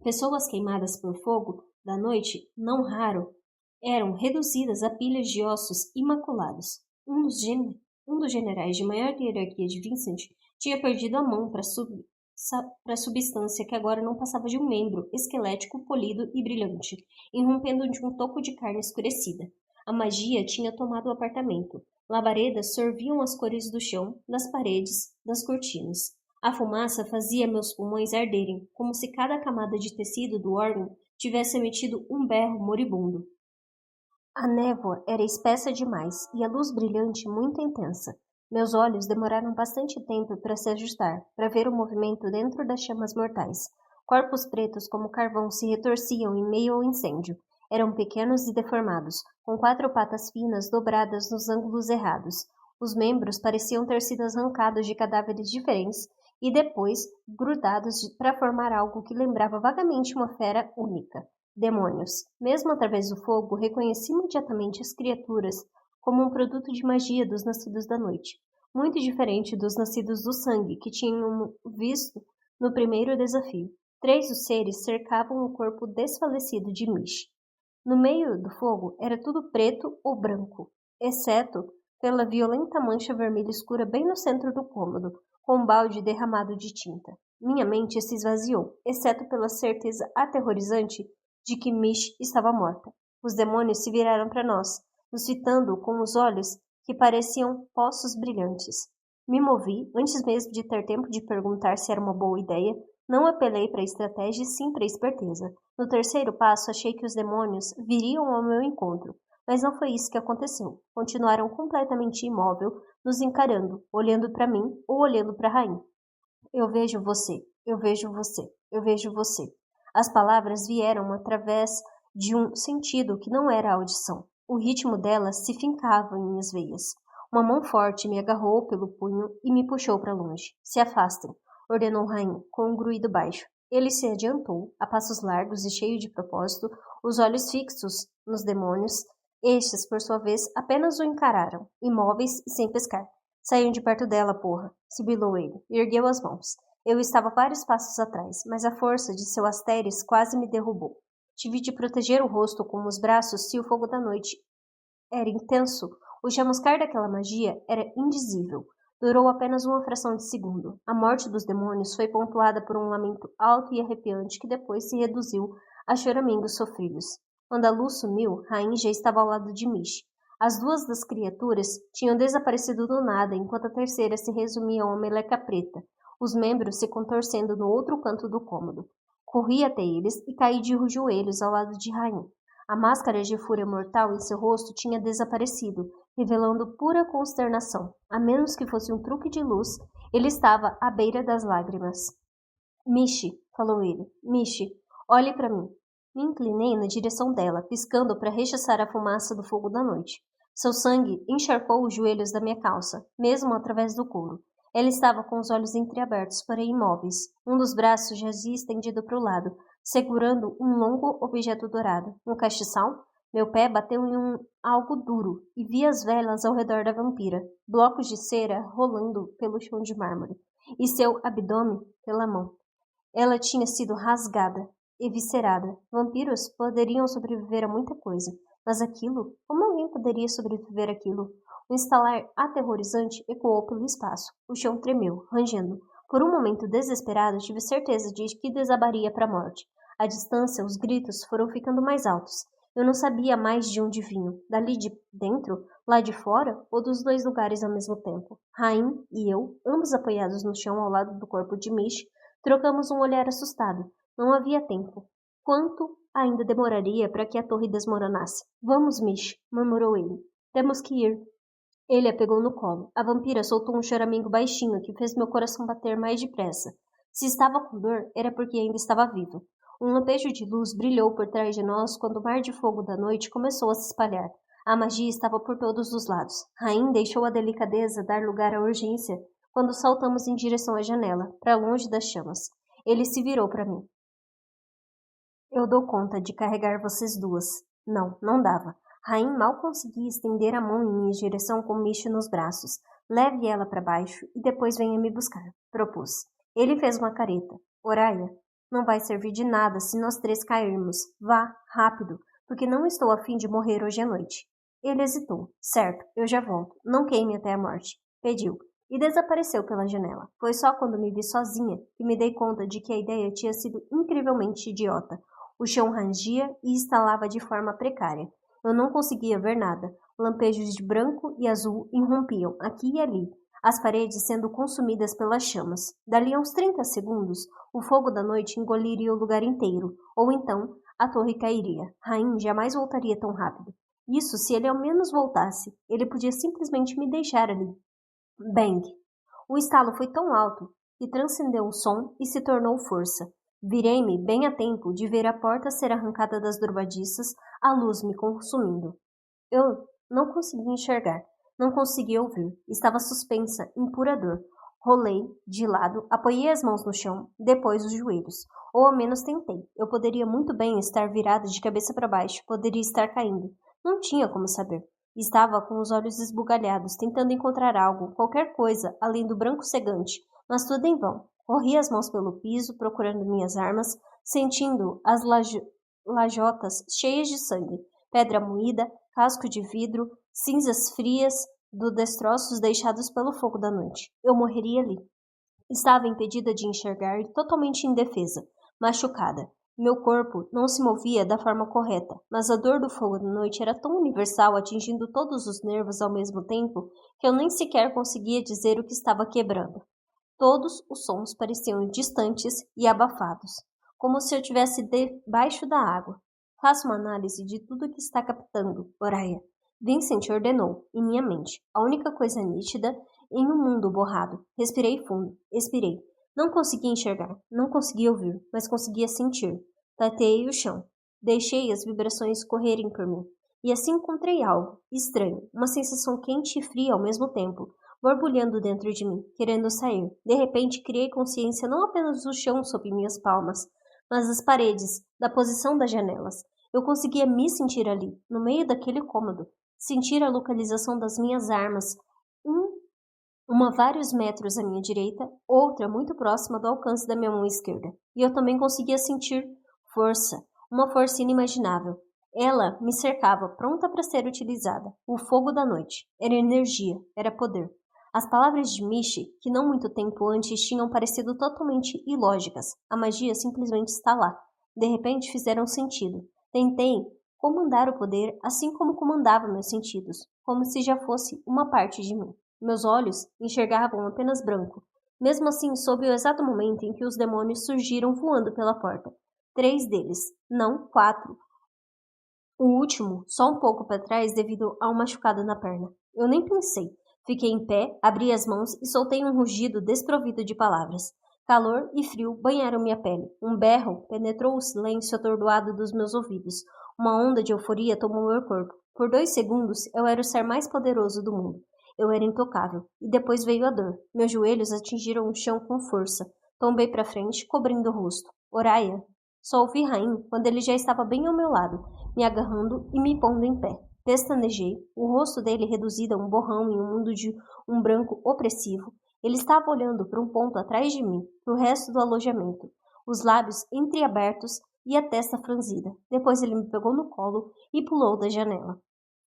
Pessoas queimadas por fogo da noite, não raro, eram reduzidas a pilhas de ossos imaculados. Um dos generais de maior hierarquia de Vincent tinha perdido a mão para a substância que agora não passava de um membro esquelético polido e brilhante, irrompendo de um toco de carne escurecida. A magia tinha tomado o apartamento. Labaredas sorviam as cores do chão, das paredes, das cortinas. A fumaça fazia meus pulmões arderem, como se cada camada de tecido do órgão tivesse emitido um berro moribundo. A névoa era espessa demais e a luz brilhante muito intensa. Meus olhos demoraram bastante tempo para se ajustar, para ver o movimento dentro das chamas mortais. Corpos pretos como carvão se retorciam em meio ao incêndio. Eram pequenos e deformados, com 4 patas finas dobradas nos ângulos errados. Os membros pareciam ter sido arrancados de cadáveres diferentes e depois grudados para formar algo que lembrava vagamente uma fera única. Demônios. Mesmo através do fogo, reconheci imediatamente as criaturas como um produto de magia dos nascidos da noite, muito diferente dos nascidos do sangue que tinham visto no primeiro desafio. 3 dos seres cercavam o corpo desfalecido de Mish. No meio do fogo era tudo preto ou branco, exceto pela violenta mancha vermelha escura bem no centro do cômodo, com um balde derramado de tinta. Minha mente se esvaziou, exceto pela certeza aterrorizante de que Mish estava morta. Os demônios se viraram para nós, nos fitando com os olhos que pareciam poços brilhantes. Me movi, antes mesmo de ter tempo de perguntar se era uma boa ideia. Não apelei para a estratégia, sim para a esperteza. No terceiro passo, achei que os demônios viriam ao meu encontro, mas não foi isso que aconteceu. Continuaram completamente imóvel, nos encarando, olhando para mim ou olhando para a rainha. Eu vejo você, eu vejo você, eu vejo você. As palavras vieram através de um sentido que não era a audição. O ritmo delas se fincava em minhas veias. Uma mão forte me agarrou pelo punho e me puxou para longe. Se afastem, ordenou Rain, com um gruído baixo. Ele se adiantou, a passos largos e cheio de propósito, os olhos fixos nos demônios. Estes, por sua vez, apenas o encararam, imóveis e sem pescar. Saiam de perto dela, porra, sibilou ele, e ergueu as mãos. Eu estava vários passos atrás, mas a força de seu Astéres quase me derrubou. Tive de proteger o rosto com os braços se o fogo da noite era intenso. O chamuscar daquela magia era indizível. Durou apenas uma fração de segundo. A morte dos demônios foi pontuada por um lamento alto e arrepiante que depois se reduziu a choramingos sofridos. Quando a luz sumiu, Rain já estava ao lado de Mish. As 2 das criaturas tinham desaparecido do nada, enquanto a terceira se resumia a uma meleca preta, os membros se contorcendo no outro canto do cômodo. Corri até eles e caí de joelhos ao lado de Rain. A máscara de fúria mortal em seu rosto tinha desaparecido, revelando pura consternação. A menos que fosse um truque de luz, ele estava à beira das lágrimas. Mishi, falou ele. Mishi, olhe para mim. Me inclinei na direção dela, piscando para rechaçar a fumaça do fogo da noite. Seu sangue encharcou os joelhos da minha calça, mesmo através do couro. Ela estava com os olhos entreabertos, porém imóveis. Um dos braços jazia estendido para o lado, segurando um longo objeto dourado. Um castiçal? Meu pé bateu em algo duro e vi as velas ao redor da vampira, blocos de cera rolando pelo chão de mármore, e seu abdômen pela mão. Ela tinha sido rasgada, eviscerada. Vampiros poderiam sobreviver a muita coisa, mas aquilo? Como alguém poderia sobreviver àquilo? Um estalar aterrorizante ecoou pelo espaço. O chão tremeu, rangendo. Por um momento desesperado, tive certeza de que desabaria para a morte. À distância, os gritos foram ficando mais altos. Eu não sabia mais de onde vinham, dali de dentro, lá de fora, ou dos dois lugares ao mesmo tempo. Rain e eu, ambos apoiados no chão ao lado do corpo de Mish, trocamos um olhar assustado. Não havia tempo. Quanto ainda demoraria para que a torre desmoronasse? Vamos, Mish, murmurou ele. Temos que ir. Ele a pegou no colo. A vampira soltou um choramingo baixinho que fez meu coração bater mais depressa. Se estava com dor, era porque ainda estava viva. Um lampejo de luz brilhou por trás de nós quando o mar de fogo da noite começou a se espalhar. A magia estava por todos os lados. Rain deixou a delicadeza dar lugar à urgência quando saltamos em direção à janela, para longe das chamas. Ele se virou para mim. Eu dou conta de carregar vocês duas. Não, não dava. Rain mal conseguia estender a mão em minha direção com Mish nos braços. Leve ela para baixo e depois venha me buscar, propus. Ele fez uma careta. Oraya, não vai servir de nada se nós três cairmos. Vá, rápido, porque não estou a fim de morrer hoje à noite. Ele hesitou. Certo, eu já volto. Não queime até a morte. Pediu. E desapareceu pela janela. Foi só quando me vi sozinha que me dei conta de que a ideia tinha sido incrivelmente idiota. O chão rangia e estalava de forma precária. Eu não conseguia ver nada. Lampejos de branco e azul irrompiam aqui e ali, as paredes sendo consumidas pelas chamas. Dali a uns 30 segundos, o fogo da noite engoliria o lugar inteiro, ou então a torre cairia. Rain jamais voltaria tão rápido. Isso se ele ao menos voltasse. Ele podia simplesmente me deixar ali. Bang! O estalo foi tão alto que transcendeu o som e se tornou força. Virei-me bem a tempo de ver a porta ser arrancada das dobradiças, a luz me consumindo. Eu não conseguia enxergar, não conseguia ouvir. Estava suspensa, em pura dor. Rolei, de lado, apoiei as mãos no chão, depois os joelhos. Ou ao menos tentei. Eu poderia muito bem estar virada de cabeça para baixo, poderia estar caindo. Não tinha como saber. Estava com os olhos esbugalhados, tentando encontrar algo, qualquer coisa, além do branco cegante, mas tudo em vão. Corri as mãos pelo piso, procurando minhas armas, sentindo as lajotas cheias de sangue, pedra moída, casco de vidro, cinzas frias dos destroços deixados pelo fogo da noite. Eu morreria ali. Estava impedida de enxergar e totalmente indefesa, machucada. Meu corpo não se movia da forma correta, mas a dor do fogo da noite era tão universal, atingindo todos os nervos ao mesmo tempo, que eu nem sequer conseguia dizer o que estava quebrando. Todos os sons pareciam distantes e abafados, como se eu estivesse debaixo da água. Faça uma análise de tudo que está captando, Oraya. Vincent ordenou, em minha mente, a única coisa nítida em um mundo borrado. Respirei fundo, expirei. Não conseguia enxergar, não conseguia ouvir, mas conseguia sentir. Tateei o chão. Deixei as vibrações correrem por mim. E assim encontrei algo estranho, uma sensação quente e fria ao mesmo tempo, borbulhando dentro de mim, querendo sair. De repente, criei consciência não apenas do chão sob minhas palmas, mas das paredes, da posição das janelas. Eu conseguia me sentir ali, no meio daquele cômodo, sentir a localização das minhas armas, uma vários metros à minha direita, outra muito próxima do alcance da minha mão esquerda. E eu também conseguia sentir força, uma força inimaginável. Ela me cercava, pronta para ser utilizada. O fogo da noite. Era energia, era poder. As palavras de Mishi, que não muito tempo antes tinham parecido totalmente ilógicas, a magia simplesmente está lá. De repente fizeram sentido. Tentei comandar o poder assim como comandava meus sentidos, como se já fosse uma parte de mim. Meus olhos enxergavam apenas branco. Mesmo assim, soube o exato momento em que os demônios surgiram voando pela porta. 3 deles, não 4. O último, só um pouco para trás devido a um machucado na perna. Eu nem pensei. Fiquei em pé, abri as mãos e soltei um rugido desprovido de palavras. Calor e frio banharam minha pele. Um berro penetrou o silêncio atordoado dos meus ouvidos. Uma onda de euforia tomou meu corpo. Por 2 segundos, eu era o ser mais poderoso do mundo. Eu era intocável. E depois veio a dor. Meus joelhos atingiram o chão com força. Tombei para frente, cobrindo o rosto. Oraya. Só ouvi Rain quando ele já estava bem ao meu lado, me agarrando e me pondo em pé. Pestanejei, o rosto dele reduzido a um borrão em um mundo de um branco opressivo. Ele estava olhando para um ponto atrás de mim, para o resto do alojamento, os lábios entreabertos e a testa franzida. Depois ele me pegou no colo e pulou da janela.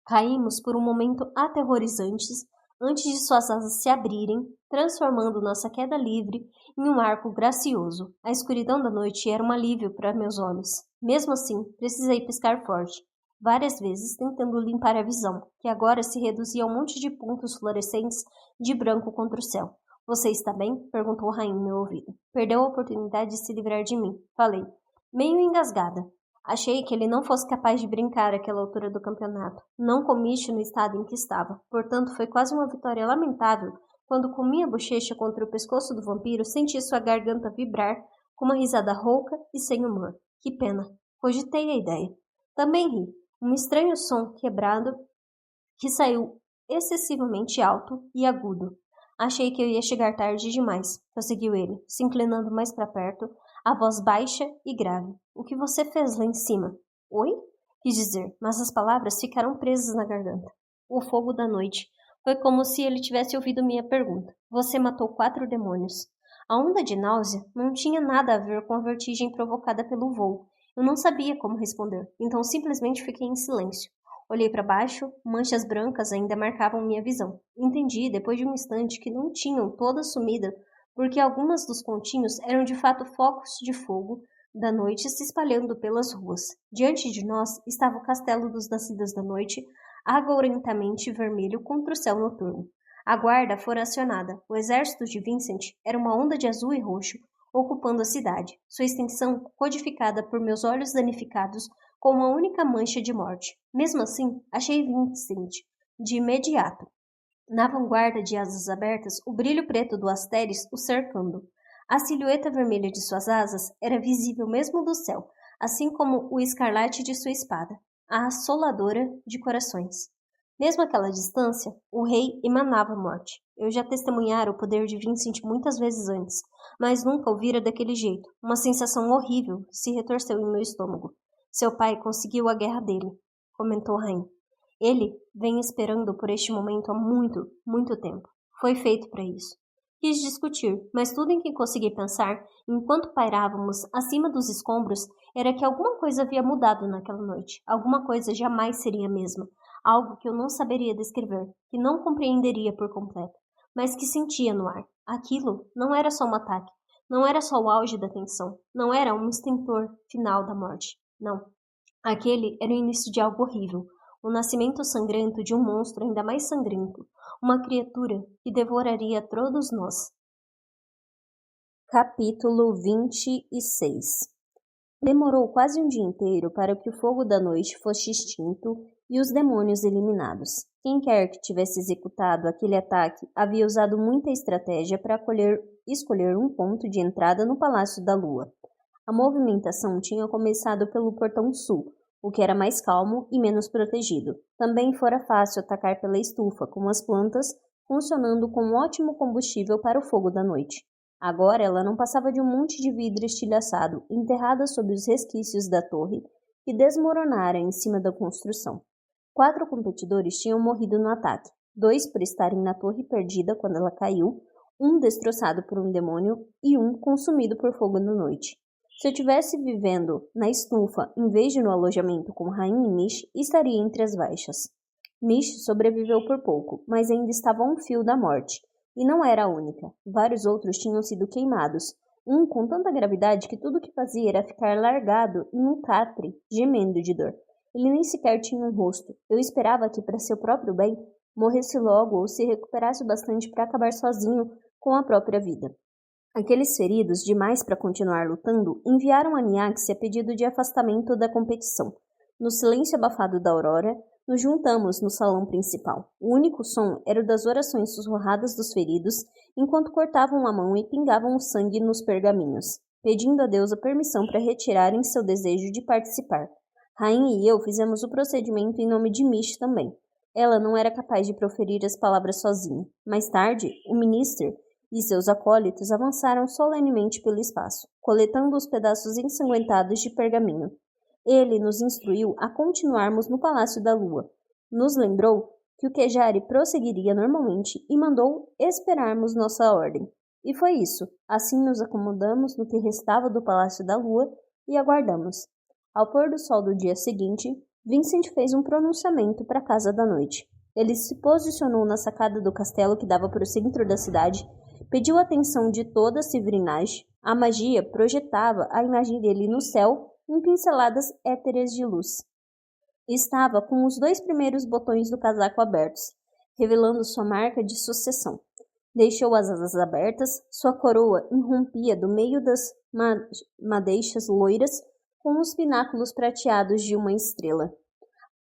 Caímos por um momento aterrorizantes antes de suas asas se abrirem, transformando nossa queda livre em um arco gracioso. A escuridão da noite era um alívio para meus olhos. Mesmo assim, precisei piscar forte, várias vezes tentando limpar a visão, que agora se reduzia a um monte de pontos fluorescentes de branco contra o céu. Você está bem? Perguntou Rain no meu ouvido. Perdeu a oportunidade de se livrar de mim. Falei, meio engasgada. Achei que ele não fosse capaz de brincar àquela altura do campeonato, não com Mish no estado em que estava. Portanto, foi quase uma vitória lamentável quando, com minha bochecha contra o pescoço do vampiro, senti sua garganta vibrar com uma risada rouca e sem humor. Que pena. Cogitei a ideia. Também ri. Um estranho som quebrado que saiu excessivamente alto e agudo. Achei que eu ia chegar tarde demais, prosseguiu ele, se inclinando mais para perto, a voz baixa e grave. O que você fez lá em cima? Oi? Quis dizer, mas as palavras ficaram presas na garganta. O fogo da noite. Foi como se ele tivesse ouvido minha pergunta. Você matou 4 demônios. A onda de náusea não tinha nada a ver com a vertigem provocada pelo voo. Eu não sabia como responder, então simplesmente fiquei em silêncio. Olhei para baixo, manchas brancas ainda marcavam minha visão. Entendi, depois de um instante, que não tinham toda sumida, porque algumas dos pontinhos eram de fato focos de fogo da noite se espalhando pelas ruas. Diante de nós estava o castelo dos Nascidos da Noite, agourentamente vermelho contra o céu noturno. A guarda fora acionada. O exército de Vincent era uma onda de azul e roxo, ocupando a cidade, sua extensão codificada por meus olhos danificados com uma única mancha de morte. Mesmo assim, achei Vincent de imediato. Na vanguarda de asas abertas, o brilho preto do Astéris o cercando. A silhueta vermelha de suas asas era visível mesmo do céu, assim como o escarlate de sua espada, a assoladora de corações. Mesmo àquela distância, o rei emanava morte. Eu já testemunhara o poder de Vincent muitas vezes antes, mas nunca o vira daquele jeito. Uma sensação horrível se retorceu em meu estômago. Seu pai conseguiu a guerra dele, comentou Rain. Ele vem esperando por este momento há muito, muito tempo. Foi feito para isso. Quis discutir, mas tudo em que consegui pensar, enquanto pairávamos acima dos escombros, era que alguma coisa havia mudado naquela noite. Alguma coisa jamais seria a mesma. Algo que eu não saberia descrever, que não compreenderia por completo, mas que sentia no ar. Aquilo não era só um ataque, não era só o auge da tensão, não era um extintor final da morte. Não. Aquele era o início de algo horrível, o nascimento sangrento de um monstro ainda mais sangrento, uma criatura que devoraria todos nós. Capítulo 26. Demorou quase um dia inteiro para que o fogo da noite fosse extinto e os demônios eliminados. Quem quer que tivesse executado aquele ataque havia usado muita estratégia para escolher um ponto de entrada no Palácio da Lua. A movimentação tinha começado pelo Portão Sul, o que era mais calmo e menos protegido. Também fora fácil atacar pela estufa, com as plantas funcionando como um ótimo combustível para o fogo da noite. Agora ela não passava de um monte de vidro estilhaçado, enterrada sob os resquícios da torre, que desmoronara em cima da construção. 4 competidores tinham morrido no ataque, 2 por estarem na torre perdida quando ela caiu, 1 destroçado por um demônio e 1 consumido por fogo da noite. Se eu tivesse vivendo na estufa em vez de no alojamento com Rain e Mish, estaria entre as baixas. Mish sobreviveu por pouco, mas ainda estava a um fio da morte. E não era a única. Vários outros tinham sido queimados, um com tanta gravidade que tudo o que fazia era ficar largado em um catre, gemendo de dor. Ele nem sequer tinha um rosto. Eu esperava que, para seu próprio bem, morresse logo ou se recuperasse o bastante para acabar sozinho com a própria vida. Aqueles feridos demais para continuar lutando enviaram a Niax a pedido de afastamento da competição. No silêncio abafado da aurora, nos juntamos no salão principal. O único som era o das orações sussurradas dos feridos, enquanto cortavam a mão e pingavam o sangue nos pergaminhos, pedindo a Deus a permissão para retirarem seu desejo de participar. Rain e eu fizemos o procedimento em nome de Mish também. Ela não era capaz de proferir as palavras sozinha. Mais tarde, o ministro e seus acólitos avançaram solenemente pelo espaço, coletando os pedaços ensanguentados de pergaminho. Ele nos instruiu a continuarmos no Palácio da Lua. Nos lembrou que o Kejari prosseguiria normalmente e mandou esperarmos nossa ordem. E foi isso. Assim nos acomodamos no que restava do Palácio da Lua e aguardamos. Ao pôr do sol do dia seguinte, Vincent fez um pronunciamento para a Casa da Noite. Ele se posicionou na sacada do castelo que dava para o centro da cidade, pediu a atenção de toda a Silverinage. A magia projetava a imagem dele no céu em pinceladas étereas de luz. Estava com os 2 primeiros botões do casaco abertos, revelando sua marca de sucessão. Deixou as asas abertas, sua coroa irrompia do meio das madeixas loiras com os pináculos prateados de uma estrela.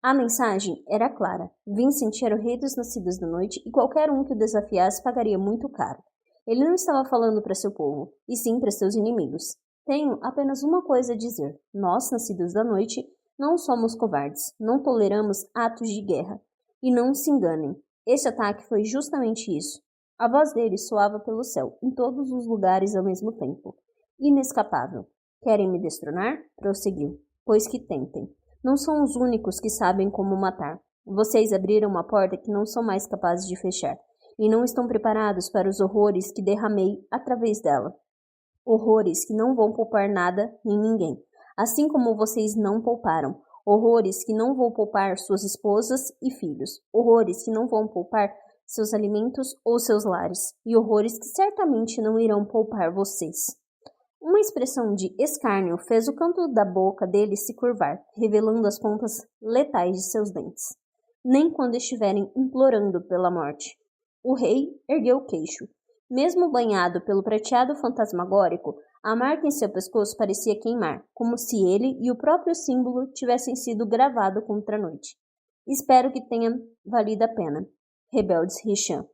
A mensagem era clara. Vincent era o rei dos nascidos da noite e qualquer um que o desafiasse pagaria muito caro. Ele não estava falando para seu povo, e sim para seus inimigos. Tenho apenas uma coisa a dizer. Nós, nascidos da noite, não somos covardes, não toleramos atos de guerra. E não se enganem, esse ataque foi justamente isso. A voz dele soava pelo céu, em todos os lugares ao mesmo tempo. Inescapável. Querem me destronar? Prosseguiu. Pois que tentem. Não são os únicos que sabem como matar. Vocês abriram uma porta que não são mais capazes de fechar, e não estão preparados para os horrores que derramei através dela. Horrores que não vão poupar nada nem ninguém, assim como vocês não pouparam. Horrores que não vão poupar suas esposas e filhos. Horrores que não vão poupar seus alimentos ou seus lares. E horrores que certamente não irão poupar vocês. Uma expressão de escárnio fez o canto da boca dele se curvar, revelando as pontas letais de seus dentes. Nem quando estiverem implorando pela morte. O rei ergueu o queixo. Mesmo banhado pelo prateado fantasmagórico, a marca em seu pescoço parecia queimar, como se ele e o próprio símbolo tivessem sido gravados contra a noite. Espero que tenha valido a pena. Rebeldes Richan.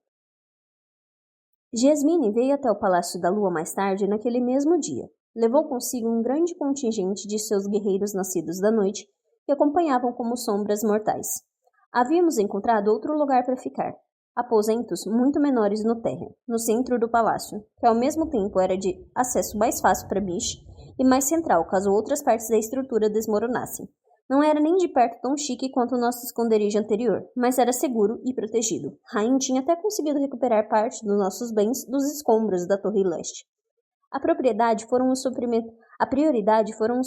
Jasmine veio até o Palácio da Lua mais tarde naquele mesmo dia. Levou consigo um grande contingente de seus guerreiros nascidos da noite, que acompanhavam como sombras mortais. Havíamos encontrado outro lugar para ficar. Aposentos muito menores no térreo, no centro do palácio, que ao mesmo tempo era de acesso mais fácil para Bish e mais central caso outras partes da estrutura desmoronassem. Não era nem de perto tão chique quanto o nosso esconderijo anterior, mas era seguro e protegido. Rain tinha até conseguido recuperar parte dos nossos bens dos escombros da Torre Leste. A prioridade foram os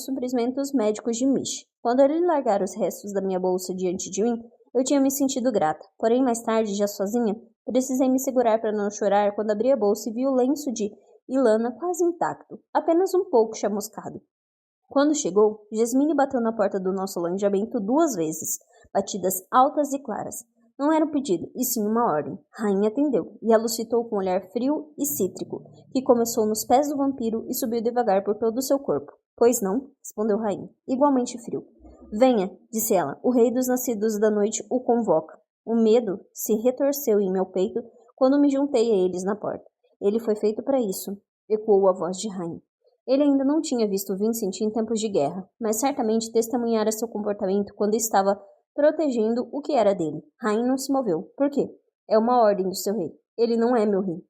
suprimentos médicos de Mish. Quando ele largara os restos da minha bolsa diante de mim, eu tinha me sentido grata. Porém, mais tarde, já sozinha, precisei me segurar para não chorar quando abri a bolsa e vi o lenço de Ilana quase intacto, apenas um pouco chamuscado. Quando chegou, Jasmine bateu na porta do nosso alojamento 2 vezes, batidas altas e claras. Não era um pedido, e sim uma ordem. Rainha atendeu, e ela o citou com um olhar frio e cítrico, que começou nos pés do vampiro e subiu devagar por todo o seu corpo. Pois não, respondeu Rainha, igualmente frio. Venha, disse ela, o rei dos nascidos da noite o convoca. O medo se retorceu em meu peito quando me juntei a eles na porta. Ele foi feito para isso, ecoou a voz de Rainha. Ele ainda não tinha visto Vincent em tempos de guerra, mas certamente testemunhara seu comportamento quando estava protegendo o que era dele. Rain não se moveu. Por quê? É uma ordem do seu rei. Ele não é meu rei.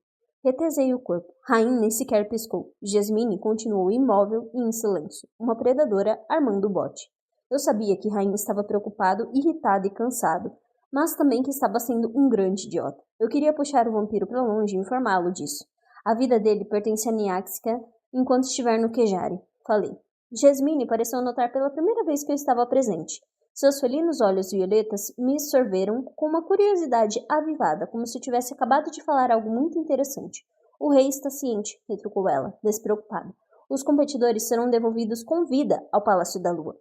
Retesei o corpo. Rain nem sequer piscou. Jasmine continuou imóvel e em silêncio, uma predadora armando o bote. Eu sabia que Rain estava preocupado, irritado e cansado, mas também que estava sendo um grande idiota. Eu queria puxar o vampiro para longe e informá-lo disso. A vida dele pertence a Niaxca enquanto estiver no Kejari. Falei. Jasmine pareceu notar pela primeira vez que eu estava presente. Seus felinos olhos violetas me sorveram com uma curiosidade avivada, como se tivesse acabado de falar algo muito interessante. O rei está ciente, retrucou ela, despreocupada. Os competidores serão devolvidos com vida ao Palácio da Lua.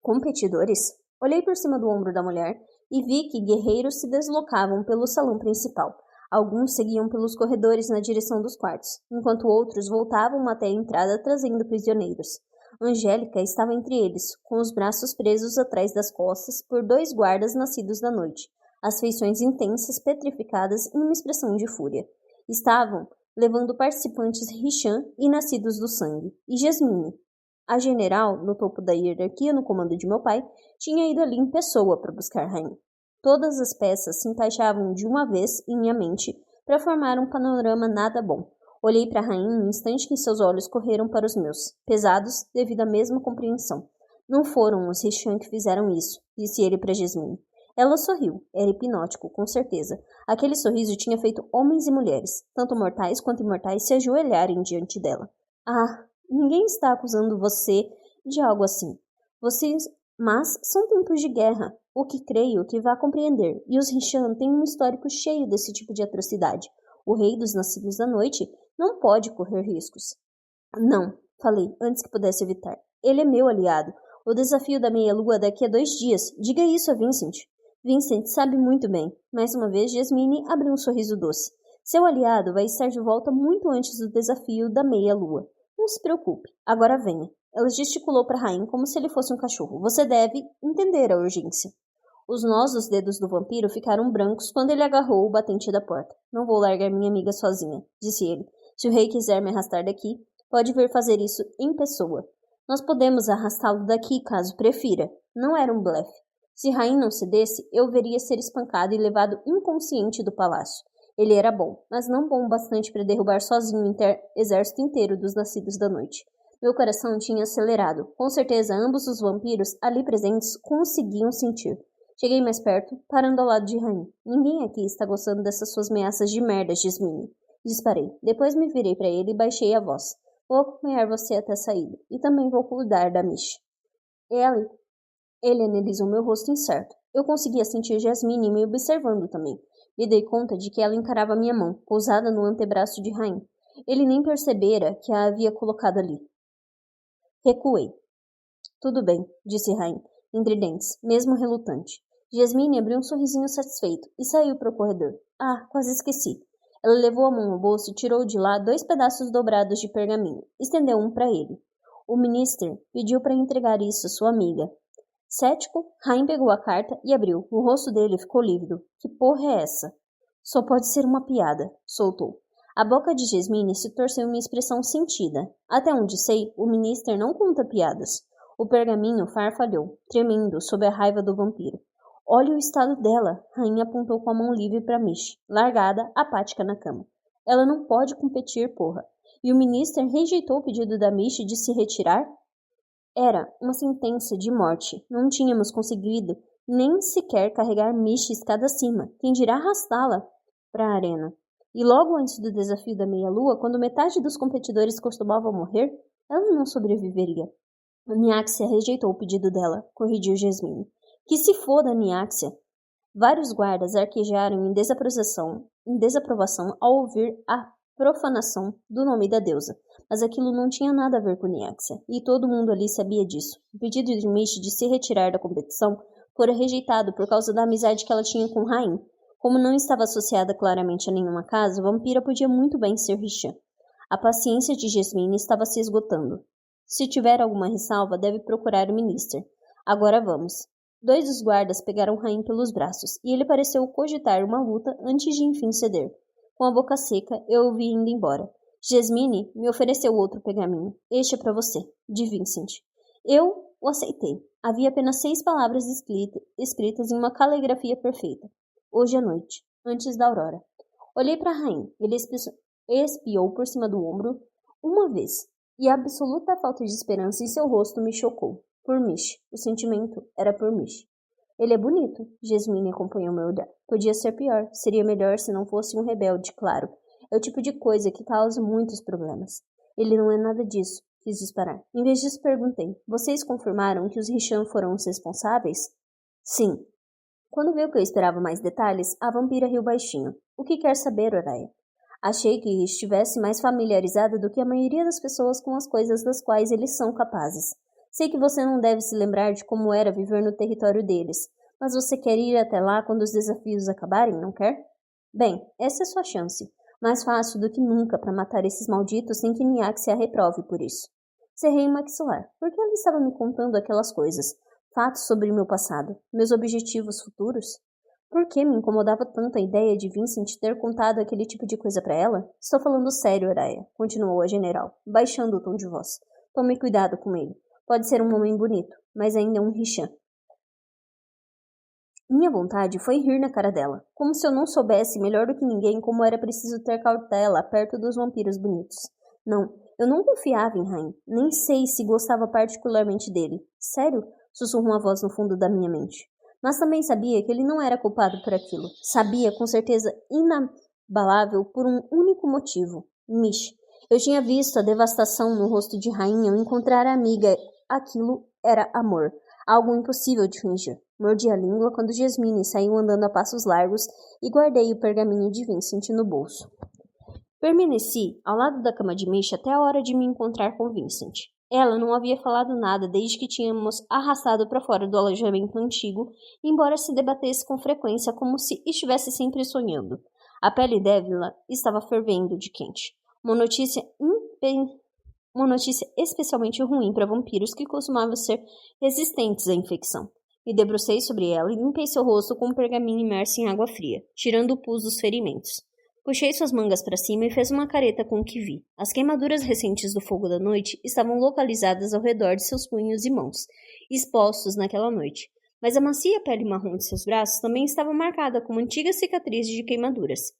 Competidores? Olhei por cima do ombro da mulher e vi que guerreiros se deslocavam pelo salão principal. Alguns seguiam pelos corredores na direção dos quartos, enquanto outros voltavam até a entrada trazendo prisioneiros. Angélica estava entre eles, com os braços presos atrás das costas por 2 guardas nascidos da noite, as feições intensas, petrificadas em uma expressão de fúria. Estavam levando participantes Richan e nascidos do sangue, e Jasmine. A general, no topo da hierarquia no comando de meu pai, tinha ido ali em pessoa para buscar Rainha. Todas as peças se encaixavam de uma vez em minha mente para formar um panorama nada bom. Olhei para a rainha no instante que seus olhos correram para os meus, pesados devido à mesma compreensão. Não foram os Richan que fizeram isso, disse ele para Jasmine. Ela sorriu. Era hipnótico, com certeza. Aquele sorriso tinha feito homens e mulheres, tanto mortais quanto imortais, se ajoelharem diante dela. Ah, ninguém está acusando você de algo assim. Mas são tempos de guerra. o que creio que vá compreender, e os Rishan têm um histórico cheio desse tipo de atrocidade. O rei dos nascidos da noite não pode correr riscos. Não, falei, antes que pudesse evitar. Ele é meu aliado. O desafio da meia-lua daqui a 2 dias. Diga isso a Vincent. Vincent sabe muito bem. Mais uma vez, Jasmine abriu um sorriso doce. Seu aliado vai estar de volta muito antes do desafio da meia-lua. Não se preocupe. Agora venha. Ela gesticulou para Rain como se ele fosse um cachorro. Você deve entender a urgência. Os nós dos dedos do vampiro ficaram brancos quando ele agarrou o batente da porta. Não vou largar minha amiga sozinha, disse ele. Se o rei quiser me arrastar daqui, pode vir fazer isso em pessoa. Nós podemos arrastá-lo daqui, caso prefira. Não era um blefe. Se Rain não cedesse, eu veria ser espancado e levado inconsciente do palácio. Ele era bom, mas não bom o bastante para derrubar sozinho o exército inteiro dos nascidos da noite. Meu coração tinha acelerado. Com certeza, ambos os vampiros ali presentes conseguiam sentir. Cheguei mais perto, parando ao lado de Rain. Ninguém aqui está gostando dessas suas ameaças de merda, Jasmine. Disparei. Depois me virei para ele e baixei a voz. Vou acompanhar você até a saída. E também vou cuidar da Mish. Ele analisou meu rosto incerto. Eu conseguia sentir Jasmine me observando também. Me dei conta de que ela encarava minha mão, pousada no antebraço de Rain. Ele nem percebera que a havia colocado ali. Recuei. Tudo bem, disse Rain, entre dentes, mesmo relutante. Jasmine abriu um sorrisinho satisfeito e saiu para o corredor. Ah, quase esqueci. Ela levou a mão ao bolso e tirou de lá 2 pedaços dobrados de pergaminho. Estendeu um para ele. O ministro pediu para entregar isso à sua amiga. Cético, Rain pegou a carta e abriu. O rosto dele ficou lívido. Que porra é essa? Só pode ser uma piada, soltou. A boca de Jasmine se torceu em uma expressão sentida. Até onde sei, o ministro não conta piadas. O pergaminho farfalhou, tremendo sob a raiva do vampiro. Olhe o estado dela, Rainha apontou com a mão livre para Mish, largada, apática na cama. Ela não pode competir, porra. E o ministro rejeitou o pedido da Mish de se retirar? Era uma sentença de morte. Não tínhamos conseguido nem sequer carregar Mish escada acima, quem dirá arrastá-la para a arena. E logo antes do desafio da meia-lua, quando metade dos competidores costumavam morrer, ela não sobreviveria. A Niaxia rejeitou o pedido dela, corrigiu Jasmine. Que se foda, Niaxia! Vários guardas arquejaram em desaprovação ao ouvir a profanação do nome da deusa, mas aquilo não tinha nada a ver com Niaxia, e todo mundo ali sabia disso. O pedido de Mish de se retirar da competição fora rejeitado por causa da amizade que ela tinha com Rain. Como não estava associada claramente a nenhuma casa, a vampira podia muito bem ser Rishan. A paciência de Jasmine estava se esgotando. Se tiver alguma ressalva, deve procurar o ministro. Agora vamos. 2 dos guardas pegaram Rain pelos braços, e ele pareceu cogitar uma luta antes de enfim ceder. Com a boca seca, eu o vi indo embora. Jasmine me ofereceu outro pergaminho. Este é para você, de Vincent. Eu o aceitei. Havia apenas 6 palavras escritas em uma caligrafia perfeita. Hoje à noite, antes da aurora. Olhei para Rain. Ele espiou por cima do ombro uma vez, e a absoluta falta de esperança em seu rosto me chocou. Por Mish. O sentimento era por Mish. Ele é bonito, Jasmine acompanhou meu olhar. Podia ser pior. Seria melhor se não fosse um rebelde, claro. É o tipo de coisa que causa muitos problemas. Ele não é nada disso. Quis disparar. Em vez disso, perguntei. Vocês confirmaram que os Rishan foram os responsáveis? Sim. Quando viu que eu esperava mais detalhes, a vampira riu baixinho. O que quer saber, Oraya? Achei que estivesse mais familiarizada do que a maioria das pessoas com as coisas das quais eles são capazes. Sei que você não deve se lembrar de como era viver no território deles, mas você quer ir até lá quando os desafios acabarem, não quer? Bem, essa é sua chance. Mais fácil do que nunca para matar esses malditos sem que Niaxia a reprove por isso. Cerrei o maxilar. Por que ela estava me contando aquelas coisas? Fatos sobre meu passado, meus objetivos futuros? Por que me incomodava tanto a ideia de Vincent ter contado aquele tipo de coisa para ela? Estou falando sério, Oraya, continuou a general, baixando o tom de voz. Tome cuidado com ele. Pode ser um homem bonito, mas ainda é um Rishan. Minha vontade foi rir na cara dela, como se eu não soubesse melhor do que ninguém como era preciso ter cautela perto dos vampiros bonitos. Não, eu não confiava em Rain, nem sei se gostava particularmente dele. Sério? Sussurrou uma voz no fundo da minha mente. Mas também sabia que ele não era culpado por aquilo. Sabia, com certeza inabalável, por um único motivo. Mish. Eu tinha visto a devastação no rosto de Rain ao encontrar a amiga. Aquilo era amor. Algo impossível de fingir. Mordi a língua quando Jasmine saiu andando a passos largos e guardei o pergaminho de Vincent no bolso. Permaneci ao lado da cama de Misha até a hora de me encontrar com Vincent. Ela não havia falado nada desde que tínhamos arrastado para fora do alojamento antigo, embora se debatesse com frequência como se estivesse sempre sonhando. A pele dela estava fervendo de quente. Uma notícia especialmente ruim para vampiros que costumavam ser resistentes à infecção. Me debrucei sobre ela e limpei seu rosto com um pergaminho imerso em água fria, tirando o pus dos ferimentos. Puxei suas mangas para cima e fez uma careta com o que vi. As queimaduras recentes do fogo da noite estavam localizadas ao redor de seus punhos e mãos, expostos naquela noite. Mas a macia pele marrom de seus braços também estava marcada com antigas cicatrizes de queimaduras,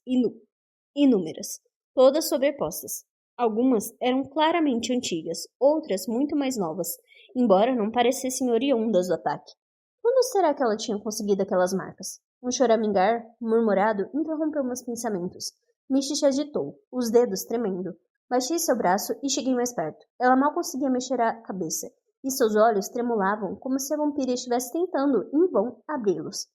inúmeras, todas sobrepostas. Algumas eram claramente antigas, outras muito mais novas, embora não parecessem oriundas do ataque. Quando será que ela tinha conseguido aquelas marcas? Um choramingar murmurado interrompeu meus pensamentos. Misty se agitou, os dedos tremendo. Baixei seu braço e cheguei mais perto. Ela mal conseguia mexer a cabeça, e seus olhos tremulavam como se a vampira estivesse tentando, em vão, abri-los.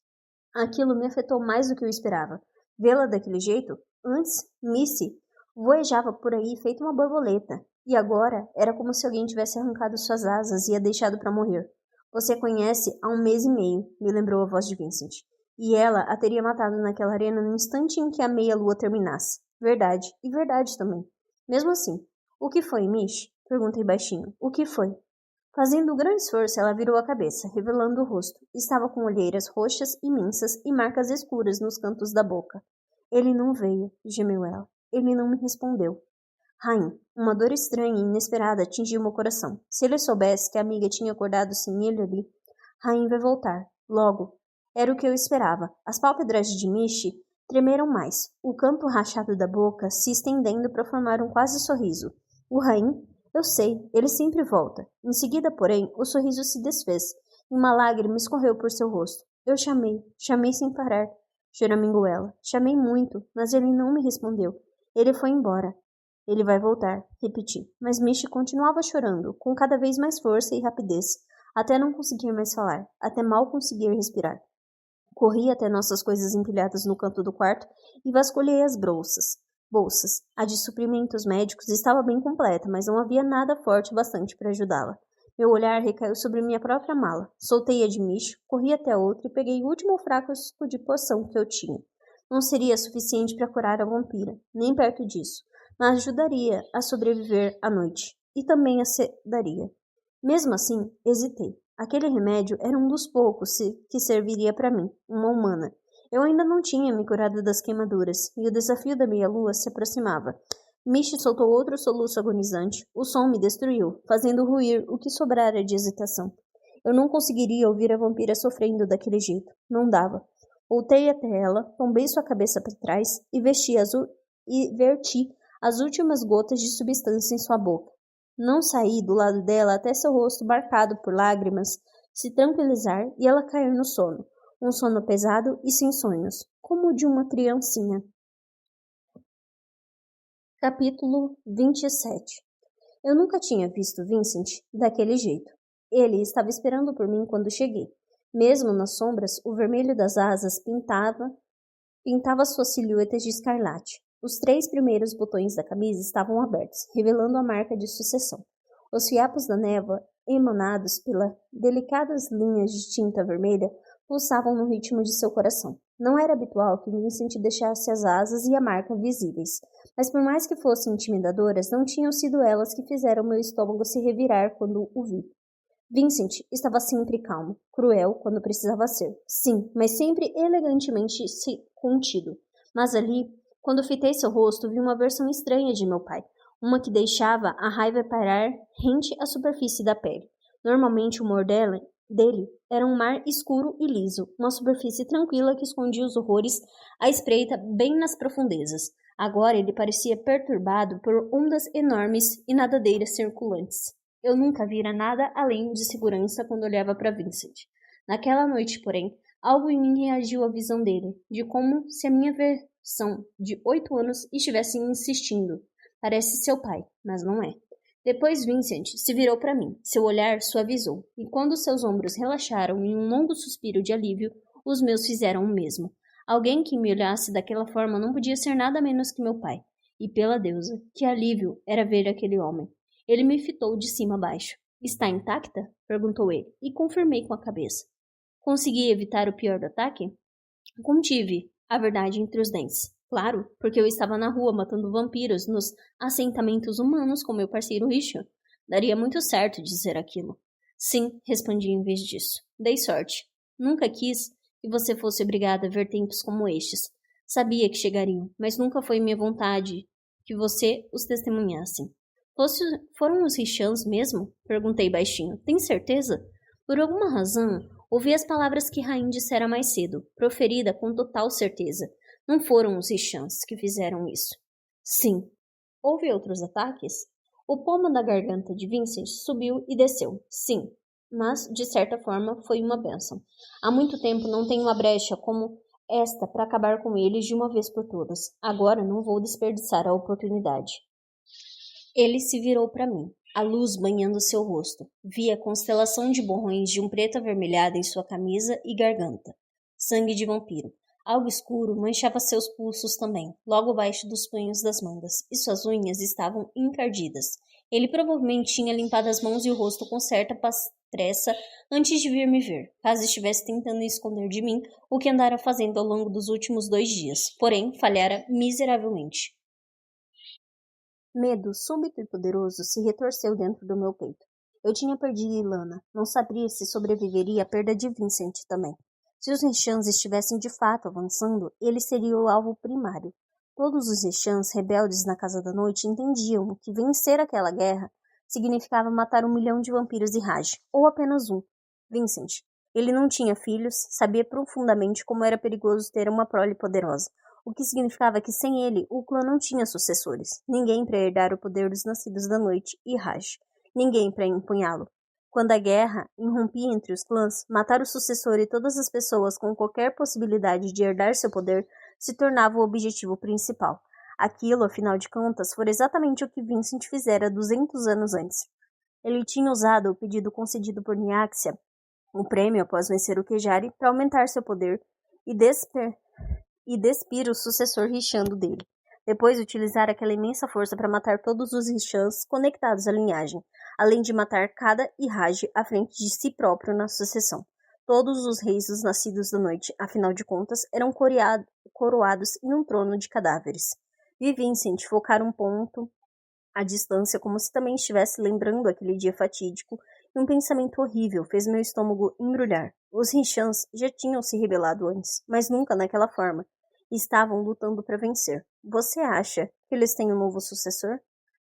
Aquilo me afetou mais do que eu esperava. Vê-la daquele jeito? Antes, Missy voejava por aí feito uma borboleta, e agora era como se alguém tivesse arrancado suas asas e a deixado para morrer. Você conhece há 1 mês e meio, me lembrou a voz de Vincent. E ela a teria matado naquela arena no instante em que a meia-lua terminasse. Verdade, e verdade também. Mesmo assim, o que foi, Mish? Perguntei baixinho. O que foi? Fazendo um grande esforço, ela virou a cabeça, revelando o rosto. Estava com olheiras roxas imensas e marcas escuras nos cantos da boca. Ele não veio, gemeu ela. Ele não me respondeu. Rain, uma dor estranha e inesperada atingiu meu coração. Se ele soubesse que a amiga tinha acordado sem ele ali, Rain vai voltar. Logo. Era o que eu esperava. As pálpebras de Mishi tremeram mais, o canto rachado da boca se estendendo para formar um quase sorriso. O Rain? Eu sei, ele sempre volta. Em seguida, porém, o sorriso se desfez, e uma lágrima escorreu por seu rosto. Eu chamei sem parar. Choramingou ela. Chamei muito, mas ele não me respondeu. Ele foi embora. Ele vai voltar, repeti. Mas Mishi continuava chorando, com cada vez mais força e rapidez, até não conseguir mais falar, até mal conseguir respirar. Corri até nossas coisas empilhadas no canto do quarto e vasculhei as bolsas. A de suprimentos médicos estava bem completa, mas não havia nada forte bastante para ajudá-la. Meu olhar recaiu sobre minha própria mala. Soltei a de Micho, corri até outra e peguei o último frasco de poção que eu tinha. Não seria suficiente para curar a vampira, nem perto disso, mas ajudaria a sobreviver à noite, e também a sedaria. Mesmo assim, hesitei. Aquele remédio era um dos poucos que serviria para mim, uma humana. Eu ainda não tinha me curado das queimaduras, e o desafio da meia-lua se aproximava. Mishi soltou outro soluço agonizante. O som me destruiu, fazendo ruir o que sobrara de hesitação. Eu não conseguiria ouvir a vampira sofrendo daquele jeito. Não dava. Voltei até ela, tombei sua cabeça para trás e verti as últimas gotas de substância em sua boca. Não saí do lado dela até seu rosto marcado por lágrimas se tranquilizar e ela cair no sono. Um sono pesado e sem sonhos, como o de uma criancinha. Capítulo 27. Eu nunca tinha visto Vincent daquele jeito. Ele estava esperando por mim quando cheguei. Mesmo nas sombras, o vermelho das asas pintava sua silhueta de escarlate. Os 3 primeiros botões da camisa estavam abertos, revelando a marca de sucessão. Os fiapos da névoa, emanados pelas delicadas linhas de tinta vermelha, pulsavam no ritmo de seu coração. Não era habitual que Vincent deixasse as asas e a marca visíveis, mas por mais que fossem intimidadoras, não tinham sido elas que fizeram meu estômago se revirar quando o vi. Vincent estava sempre calmo, cruel quando precisava ser. Sim, mas sempre elegantemente contido. Mas ali, quando fitei seu rosto, vi uma versão estranha de meu pai, uma que deixava a raiva parar rente à superfície da pele. Normalmente o humor dele era um mar escuro e liso, uma superfície tranquila que escondia os horrores à espreita bem nas profundezas. Agora ele parecia perturbado por ondas enormes e nadadeiras circulantes. Eu nunca vira nada além de segurança quando olhava para Vincent. Naquela noite, porém, algo em mim reagiu à visão dele, de como se a minha versão de 8 anos estivesse insistindo. Parece seu pai, mas não é. Depois Vincent se virou para mim. Seu olhar suavizou, e quando seus ombros relaxaram em um longo suspiro de alívio, os meus fizeram o mesmo. Alguém que me olhasse daquela forma não podia ser nada menos que meu pai. E pela deusa, que alívio era ver aquele homem. Ele me fitou de cima a baixo. Está intacta? Perguntou ele, e confirmei com a cabeça. Consegui evitar o pior do ataque? Contive a verdade entre os dentes. Claro, porque eu estava na rua matando vampiros nos assentamentos humanos com meu parceiro Richard. Daria muito certo dizer aquilo. Sim, respondi em vez disso. Dei sorte. Nunca quis que você fosse obrigada a ver tempos como estes. Sabia que chegariam, mas nunca foi minha vontade que você os testemunhasse. Foram os Richans mesmo? Perguntei baixinho. Tem certeza? Por alguma razão, ouvi as palavras que Rain dissera mais cedo, proferida com total certeza. Não foram os Richans que fizeram isso. Sim. Houve outros ataques? O pomo da garganta de Vincent subiu e desceu. Sim. Mas, de certa forma, foi uma bênção. Há muito tempo não tenho uma brecha como esta para acabar com eles de uma vez por todas. Agora não vou desperdiçar a oportunidade. Ele se virou para mim, a luz banhando seu rosto. Vi a constelação de borrões de um preto avermelhado em sua camisa e garganta. Sangue de vampiro. Algo escuro manchava seus pulsos também, logo abaixo dos punhos das mangas, e suas unhas estavam encardidas. Ele provavelmente tinha limpado as mãos e o rosto com certa pressa antes de vir me ver, caso estivesse tentando esconder de mim o que andara fazendo ao longo dos últimos 2 dias. Porém, falhara miseravelmente. Medo súbito e poderoso se retorceu dentro do meu peito. Eu tinha perdido Ilana. Não sabia se sobreviveria à perda de Vincent também. Se os Richans estivessem de fato avançando, ele seria o alvo primário. Todos os Richans rebeldes na Casa da Noite entendiam que vencer aquela guerra significava matar 1 milhão de vampiros de Raj, ou apenas um. Vincent. Ele não tinha filhos, sabia profundamente como era perigoso ter uma prole poderosa. O que significava que sem ele, o clã não tinha sucessores. Ninguém para herdar o poder dos nascidos da noite e Raj. Ninguém para empunhá-lo. Quando a guerra irrompia entre os clãs, matar o sucessor e todas as pessoas com qualquer possibilidade de herdar seu poder se tornava o objetivo principal. Aquilo, afinal de contas, foi exatamente o que Vincent fizera 200 anos antes. Ele tinha usado o pedido concedido por Niaxia, o prêmio após vencer o Kejari, para aumentar seu poder e despir o sucessor Richando dele. Depois utilizar aquela imensa força para matar todos os Richans conectados à linhagem, além de matar cada Iraj à frente de si próprio na sucessão. Todos os reis dos nascidos da noite, afinal de contas, eram coroados em um trono de cadáveres. Vi Vincent focar um ponto à distância como se também estivesse lembrando aquele dia fatídico, e um pensamento horrível fez meu estômago embrulhar. Os Richans já tinham se rebelado antes, mas nunca naquela forma. Estavam lutando para vencer. Você acha que eles têm um novo sucessor?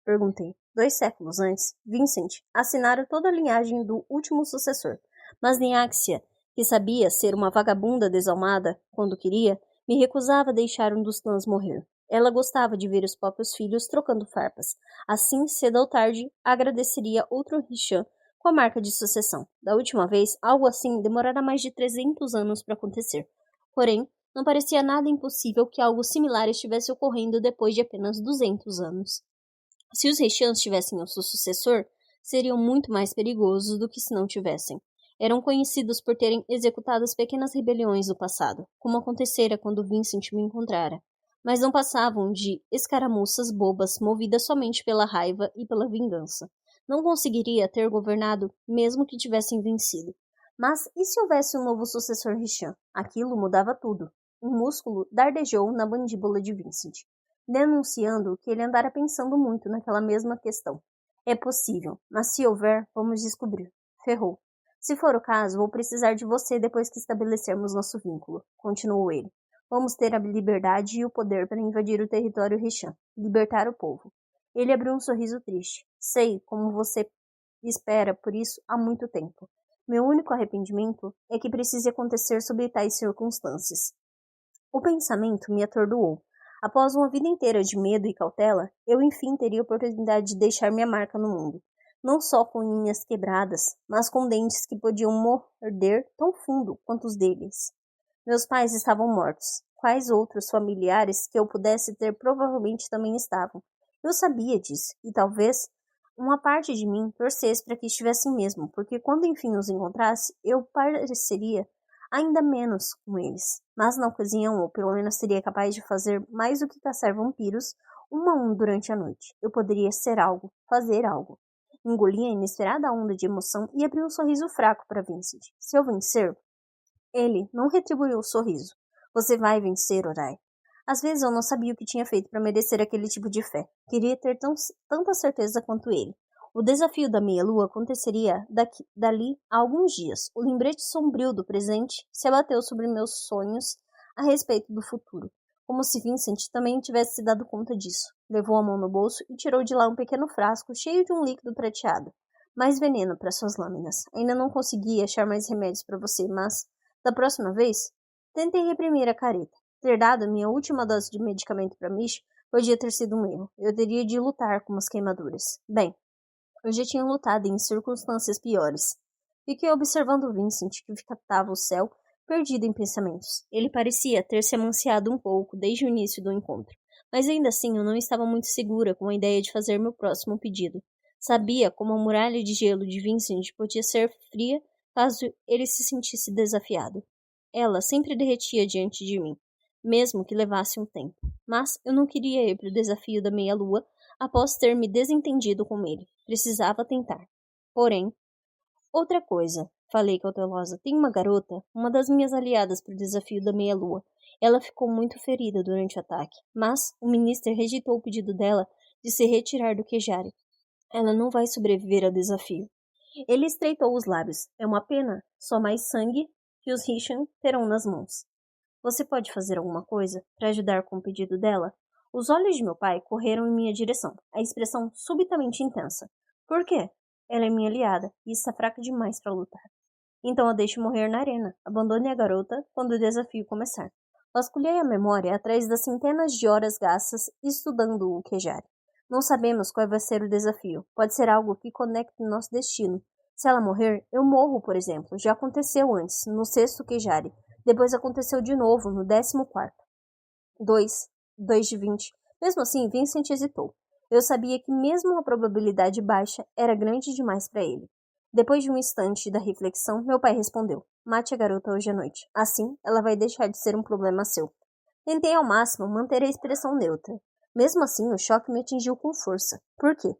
Perguntei. 2 séculos antes, Vincent assinara toda a linhagem do último sucessor. Mas Niaxia, que sabia ser uma vagabunda desalmada quando queria, me recusava a deixar um dos clãs morrer. Ela gostava de ver os próprios filhos trocando farpas. Assim, cedo ou tarde, agradeceria outro Richan com a marca de sucessão. Da última vez, algo assim demorara mais de 300 anos para acontecer. Porém, não parecia nada impossível que algo similar estivesse ocorrendo depois de apenas 200 anos. Se os Richans tivessem o seu sucessor, seriam muito mais perigosos do que se não tivessem. Eram conhecidos por terem executado as pequenas rebeliões no passado, como acontecera quando Vincent me encontrara. Mas não passavam de escaramuças bobas movidas somente pela raiva e pela vingança. Não conseguiria ter governado mesmo que tivessem vencido. Mas e se houvesse um novo sucessor Richan? Aquilo mudava tudo. Um músculo dardejou na mandíbula de Vincent, denunciando que ele andara pensando muito naquela mesma questão. É possível, mas se houver, vamos descobrir. Ferrou. Se for o caso, vou precisar de você depois que estabelecermos nosso vínculo, continuou ele. Vamos ter a liberdade e o poder para invadir o território Richan, libertar o povo. Ele abriu um sorriso triste. Sei, como você espera por isso há muito tempo. Meu único arrependimento é que precise acontecer sob tais circunstâncias. O pensamento me atordoou. Após uma vida inteira de medo e cautela, eu enfim teria a oportunidade de deixar minha marca no mundo. Não só com unhas quebradas, mas com dentes que podiam morder tão fundo quanto os deles. Meus pais estavam mortos. Quais outros familiares que eu pudesse ter provavelmente também estavam. Eu sabia disso, e talvez uma parte de mim torcesse para que estivessem mesmo, porque quando enfim os encontrasse, eu pareceria ainda menos com eles. Mas na ocasião, ou pelo menos seria capaz de fazer mais do que caçar vampiros um a um durante a noite. Eu poderia ser algo, fazer algo. Engoli a inesperada onda de emoção e abri um sorriso fraco para Vincent. Se eu vencer, ele não retribuiu o sorriso. Você vai vencer, Orai. Às vezes eu não sabia o que tinha feito para merecer aquele tipo de fé. Queria ter tanta certeza quanto ele. O desafio da meia-lua aconteceria dali a alguns dias. O lembrete sombrio do presente se abateu sobre meus sonhos a respeito do futuro, como se Vincent também tivesse se dado conta disso. Levou a mão no bolso e tirou de lá um pequeno frasco cheio de um líquido prateado. Mais veneno para suas lâminas. Ainda não consegui achar mais remédios para você, mas, da próxima vez, tentei reprimir a careta. Ter dado a minha última dose de medicamento para Mish podia ter sido um erro. Eu teria de lutar com as queimaduras. Bem, eu já tinha lutado em circunstâncias piores. Fiquei observando Vincent, que captava o céu, perdido em pensamentos. Ele parecia ter se amanciado um pouco desde o início do encontro, mas ainda assim eu não estava muito segura com a ideia de fazer meu próximo pedido. Sabia como a muralha de gelo de Vincent podia ser fria caso ele se sentisse desafiado. Ela sempre derretia diante de mim, mesmo que levasse um tempo. Mas eu não queria ir para o desafio da meia-lua após ter me desentendido com ele. Precisava tentar. Porém, outra coisa, falei cautelosa, tem uma garota, uma das minhas aliadas para o desafio da meia-lua. Ela ficou muito ferida durante o ataque, mas o ministro rejeitou o pedido dela de se retirar do Kejari. Ela não vai sobreviver ao desafio. Ele estreitou os lábios. É uma pena, só mais sangue que os Rishan terão nas mãos. Você pode fazer alguma coisa para ajudar com o pedido dela? Os olhos de meu pai correram em minha direção, a expressão subitamente intensa. Por quê? Ela é minha aliada e está fraca demais para lutar. Então a deixe morrer na arena. Abandone a garota quando o desafio começar. Vasculhei a memória atrás das centenas de horas gastas estudando o Kejari. Não sabemos qual vai ser o desafio. Pode ser algo que conecte nosso destino. Se ela morrer, eu morro, por exemplo. Já aconteceu antes, no sexto Kejari. Depois aconteceu de novo, no 14º. 2 de 20. Mesmo assim, Vincent hesitou. Eu sabia que mesmo a probabilidade baixa era grande demais para ele. Depois de um instante da reflexão, meu pai respondeu. Mate a garota hoje à noite. Assim, ela vai deixar de ser um problema seu. Tentei ao máximo manter a expressão neutra. Mesmo assim, o choque me atingiu com força. Por quê?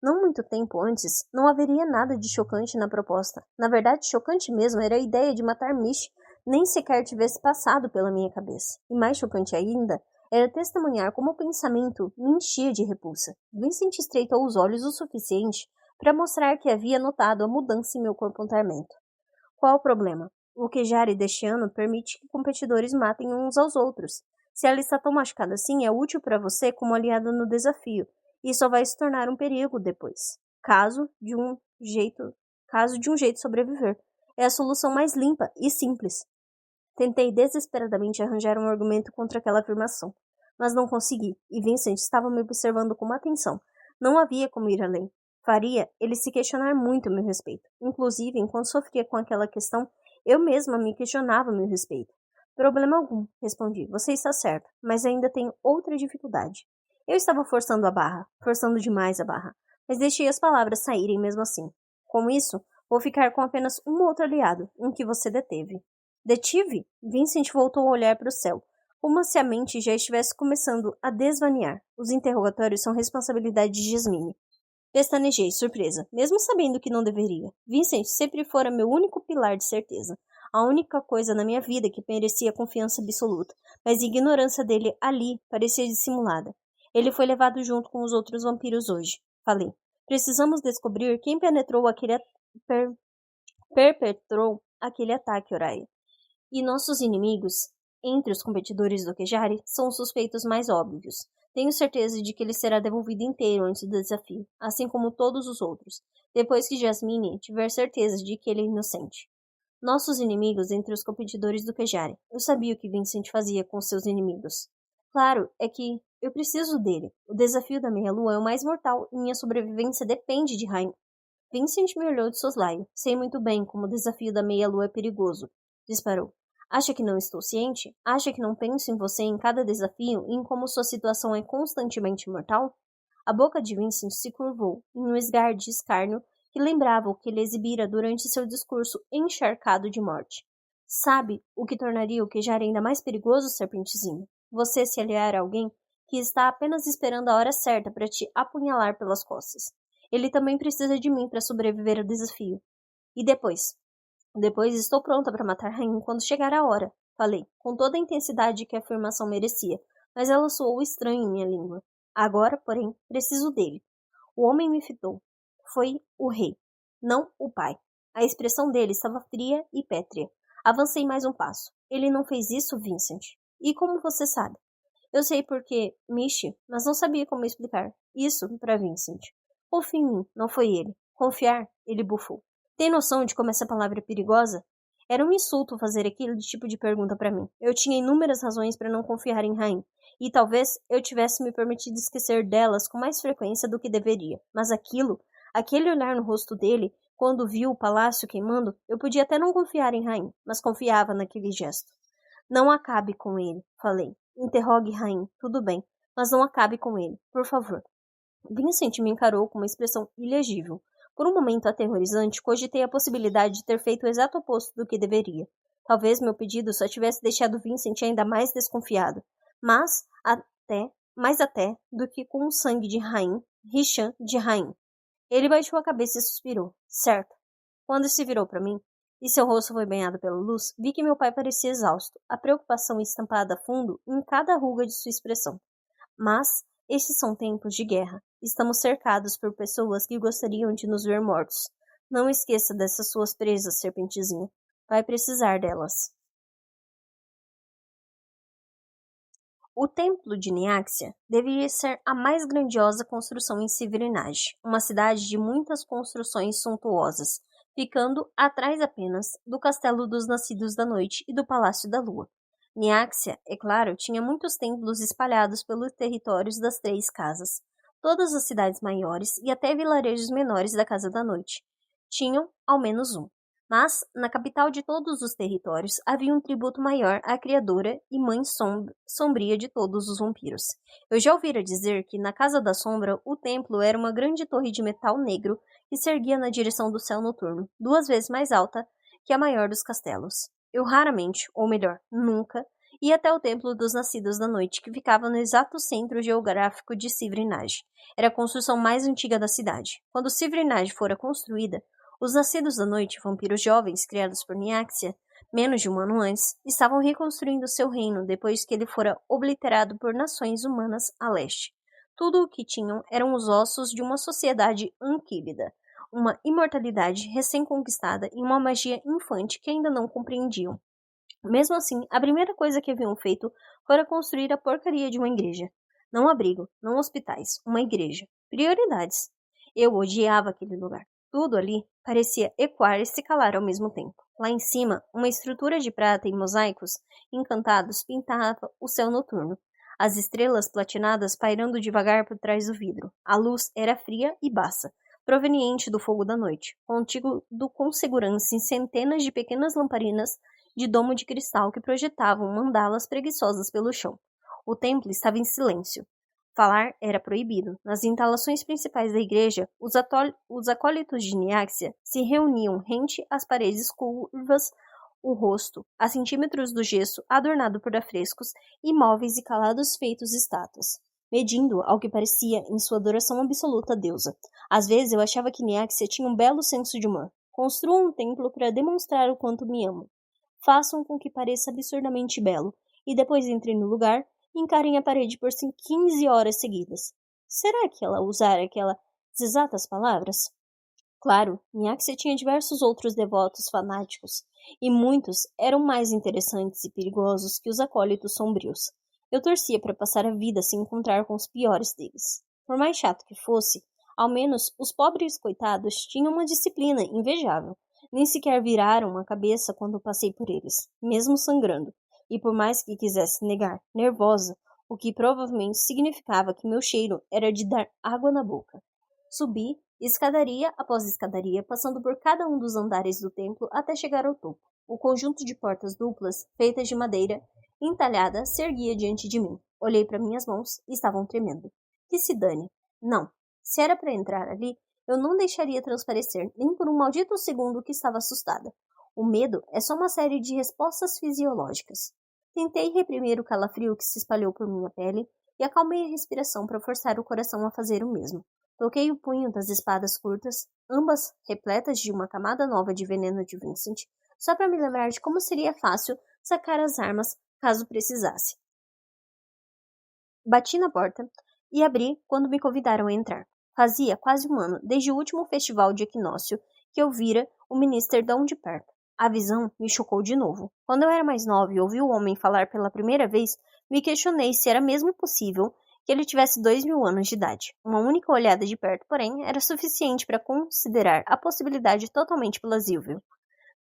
Não muito tempo antes, não haveria nada de chocante na proposta. Na verdade, chocante mesmo era a ideia de matar Mish, nem sequer tivesse passado pela minha cabeça. E mais chocante ainda era testemunhar como o pensamento me enchia de repulsa. Vincent estreitou os olhos o suficiente para mostrar que havia notado a mudança em meu comportamento. Qual o problema? O Kejari deste ano permite que competidores matem uns aos outros. Se ela está tão machucada assim, é útil para você como aliada no desafio, e só vai se tornar um perigo depois. Caso de um jeito sobreviver. É a solução mais limpa e simples. Tentei desesperadamente arranjar um argumento contra aquela afirmação, mas não consegui, e Vincent estava me observando com atenção. Não havia como ir além. Faria ele se questionar muito a meu respeito. Inclusive, enquanto sofria com aquela questão, eu mesma me questionava a meu respeito. Problema algum, respondi. Você está certo, mas ainda tenho outra dificuldade. Eu estava forçando a barra, forçando demais a barra, mas deixei as palavras saírem mesmo assim. Com isso, vou ficar com apenas um outro aliado, um que você deteve. Detive? Vincent voltou a olhar para o céu, como se a mente já estivesse começando a desvanear. Os interrogatórios são responsabilidade de Jasmine. Pestanejei, surpresa, mesmo sabendo que não deveria. Vincent sempre fora meu único pilar de certeza. A única coisa na minha vida que merecia confiança absoluta, mas a ignorância dele ali parecia dissimulada. Ele foi levado junto com os outros vampiros hoje. Falei. Precisamos descobrir quem perpetrou aquele ataque, Oraya. E nossos inimigos, entre os competidores do Kejari, são os suspeitos mais óbvios. Tenho certeza de que ele será devolvido inteiro antes do desafio, assim como todos os outros, depois que Jasmine tiver certeza de que ele é inocente. Nossos inimigos entre os competidores do Kejari. Eu sabia o que Vincent fazia com seus inimigos. Claro, é que eu preciso dele. O desafio da meia-lua é o mais mortal e minha sobrevivência depende de Rain. Vincent me olhou de soslaio. Sei muito bem como o desafio da meia-lua é perigoso. Disparou. Acha que não estou ciente? Acha que não penso em você em cada desafio e em como sua situação é constantemente mortal? A boca de Vincent se curvou em um esgar de escárnio que lembrava o que ele exibira durante seu discurso encharcado de morte. Sabe o que tornaria o queijar ainda mais perigoso, serpentezinho? Você se aliar a alguém que está apenas esperando a hora certa para te apunhalar pelas costas. Ele também precisa de mim para sobreviver ao desafio. E depois? Depois estou pronta para matar Rain quando chegar a hora, falei, com toda a intensidade que a afirmação merecia, mas ela soou estranha em minha língua. Agora, porém, preciso dele. O homem me fitou. Foi o rei, não o pai. A expressão dele estava fria e pétrea. Avancei mais um passo. Ele não fez isso, Vincent. E como você sabe? Eu sei porque, Michi, mas não sabia como explicar. Isso para Vincent. Confie em mim, não foi ele. Confiar, ele bufou. Tem noção de como essa palavra é perigosa? Era um insulto fazer aquele tipo de pergunta para mim. Eu tinha inúmeras razões para não confiar em Rain, e talvez eu tivesse me permitido esquecer delas com mais frequência do que deveria. Mas aquele olhar no rosto dele, quando viu o palácio queimando, eu podia até não confiar em Rain, mas confiava naquele gesto. Não acabe com ele, falei. Interrogue Rain, tudo bem, mas não acabe com ele, por favor. Vincent me encarou com uma expressão ilegível. Por um momento aterrorizante, cogitei a possibilidade de ter feito o exato oposto do que deveria. Talvez meu pedido só tivesse deixado Vincent ainda mais desconfiado. Mais até do que com o sangue de Rain, Richan de Rain. Ele baixou a cabeça e suspirou. Certo. Quando se virou para mim, e seu rosto foi banhado pela luz, vi que meu pai parecia exausto, a preocupação estampada a fundo em cada ruga de sua expressão. Mas estes são tempos de guerra. Estamos cercados por pessoas que gostariam de nos ver mortos. Não esqueça dessas suas presas, serpentezinha. Vai precisar delas. O templo de Niaxia deveria ser a mais grandiosa construção em Civrinage, uma cidade de muitas construções suntuosas, ficando atrás apenas do Castelo dos Nascidos da Noite e do Palácio da Lua. Niaxia, é claro, tinha muitos templos espalhados pelos territórios das 3 casas. Todas as cidades maiores e até vilarejos menores da Casa da Noite tinham ao menos um. Mas, na capital de todos os territórios, havia um tributo maior à criadora e mãe sombria de todos os vampiros. Eu já ouvira dizer que, na Casa da Sombra, o templo era uma grande torre de metal negro que se erguia na direção do céu noturno, 2 vezes mais alta que a maior dos castelos. Eu raramente, ou melhor, nunca, ia até o Templo dos Nascidos da Noite, que ficava no exato centro geográfico de Civrinage. Era a construção mais antiga da cidade. Quando Civrinage fora construída, os Nascidos da Noite, vampiros jovens criados por Niaxia, menos de um ano antes, estavam reconstruindo seu reino depois que ele fora obliterado por nações humanas a leste. Tudo o que tinham eram os ossos de uma sociedade anquílida, uma imortalidade recém-conquistada e uma magia infante que ainda não compreendiam. Mesmo assim, a primeira coisa que haviam feito fora construir a porcaria de uma igreja. Não abrigo, não hospitais, uma igreja. Prioridades. Eu odiava aquele lugar. Tudo ali parecia ecoar e se calar ao mesmo tempo. Lá em cima, uma estrutura de prata e mosaicos encantados pintava o céu noturno. As estrelas platinadas pairando devagar por trás do vidro. A luz era fria e baça, proveniente do fogo da noite, contido com segurança em centenas de pequenas lamparinas de domo de cristal que projetavam mandalas preguiçosas pelo chão. O templo estava em silêncio. Falar era proibido. Nas instalações principais da igreja, os acólitos de Niaxia se reuniam rente às paredes curvas, o rosto, a centímetros do gesso adornado por afrescos, imóveis e calados feitos estátuas, medindo ao que parecia em sua adoração absoluta à deusa. Às vezes eu achava que Niaxia tinha um belo senso de humor. Construam um templo para demonstrar o quanto me amam. Façam com que pareça absurdamente belo, e depois entrem no lugar e encarem a parede por 15 horas seguidas. Será que ela usara aquelas exatas palavras? Claro, Niaxia tinha diversos outros devotos fanáticos, e muitos eram mais interessantes e perigosos que os acólitos sombrios. Eu torcia para passar a vida sem encontrar com os piores deles. Por mais chato que fosse, ao menos os pobres coitados tinham uma disciplina invejável. Nem sequer viraram a cabeça quando passei por eles, mesmo sangrando, e por mais que quisesse negar, nervosa, o que provavelmente significava que meu cheiro era de dar água na boca. Subi, escadaria após escadaria, passando por cada um dos andares do templo até chegar ao topo. O conjunto de portas duplas, feitas de madeira, entalhada, se erguia diante de mim. Olhei para minhas mãos e estavam tremendo. Que se dane. Não. Se era para entrar ali, eu não deixaria transparecer nem por um maldito segundo que estava assustada. O medo é só uma série de respostas fisiológicas. Tentei reprimir o calafrio que se espalhou por minha pele e acalmei a respiração para forçar o coração a fazer o mesmo. Toquei o punho das espadas curtas, ambas repletas de uma camada nova de veneno de Vincent, só para me lembrar de como seria fácil sacar as armas caso precisasse. Bati na porta e abri quando me convidaram a entrar. Fazia quase um ano, desde o último festival de equinócio, que eu vira o ministro tão de perto. A visão me chocou de novo. Quando eu era mais nova e ouvi o homem falar pela primeira vez, me questionei se era mesmo possível que ele tivesse 2.000 anos de idade. Uma única olhada de perto, porém, era suficiente para considerar a possibilidade totalmente plausível.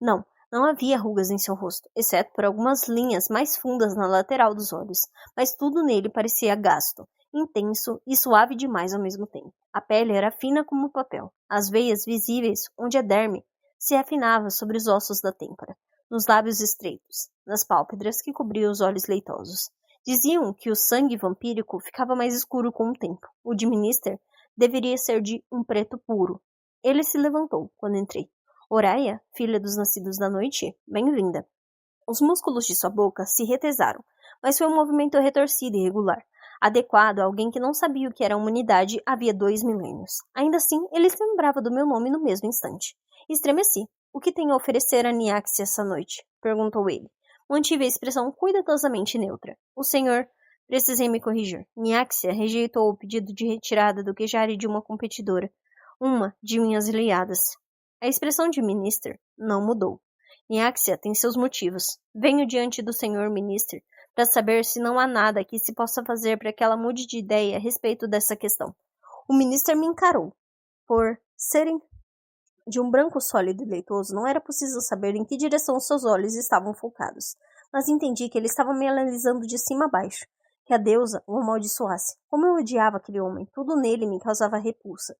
Não havia rugas em seu rosto, exceto por algumas linhas mais fundas na lateral dos olhos, mas tudo nele parecia gasto, intenso e suave demais ao mesmo tempo. A pele era fina como papel, as veias visíveis onde a derme se afinava sobre os ossos da têmpora, nos lábios estreitos, nas pálpebras que cobriam os olhos leitosos. Diziam que o sangue vampírico ficava mais escuro com o tempo. O de Minister deveria ser de um preto puro. Ele se levantou quando entrei. Oraia, filha dos nascidos da noite, bem-vinda. Os músculos de sua boca se retesaram, mas foi um movimento retorcido e irregular, adequado a alguém que não sabia o que era a humanidade havia 2 milênios. Ainda assim, ele se lembrava do meu nome no mesmo instante. Estremeci. O que tem a oferecer a Niaxia essa noite? Perguntou ele. Mantive a expressão cuidadosamente neutra. O senhor... Precisei me corrigir. Niaxia rejeitou o pedido de retirada do quejare de uma competidora. Uma de minhas aliadas. A expressão de Minister não mudou. Niaxia tem seus motivos. Venho diante do senhor Minister para saber se não há nada que se possa fazer para que ela mude de ideia a respeito dessa questão. O Minister me encarou. Por serem de um branco sólido e leitoso, não era possível saber em que direção seus olhos estavam focados, mas entendi que ele estava me analisando de cima a baixo. Que a deusa o amaldiçoasse. Como eu odiava aquele homem, tudo nele me causava repulsa.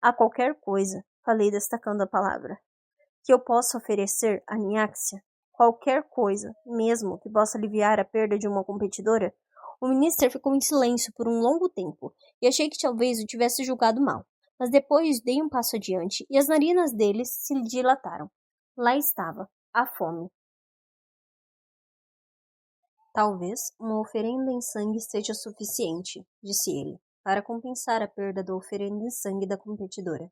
A qualquer coisa, falei destacando a palavra, que eu possa oferecer a Niaxia, qualquer coisa, mesmo que possa aliviar a perda de uma competidora. O ministro ficou em silêncio por um longo tempo, e achei que talvez o tivesse julgado mal. Mas depois dei um passo adiante, e as narinas dele se dilataram. Lá estava, a fome. Talvez uma oferenda em sangue seja suficiente, disse ele, para compensar a perda da oferenda em sangue da competidora.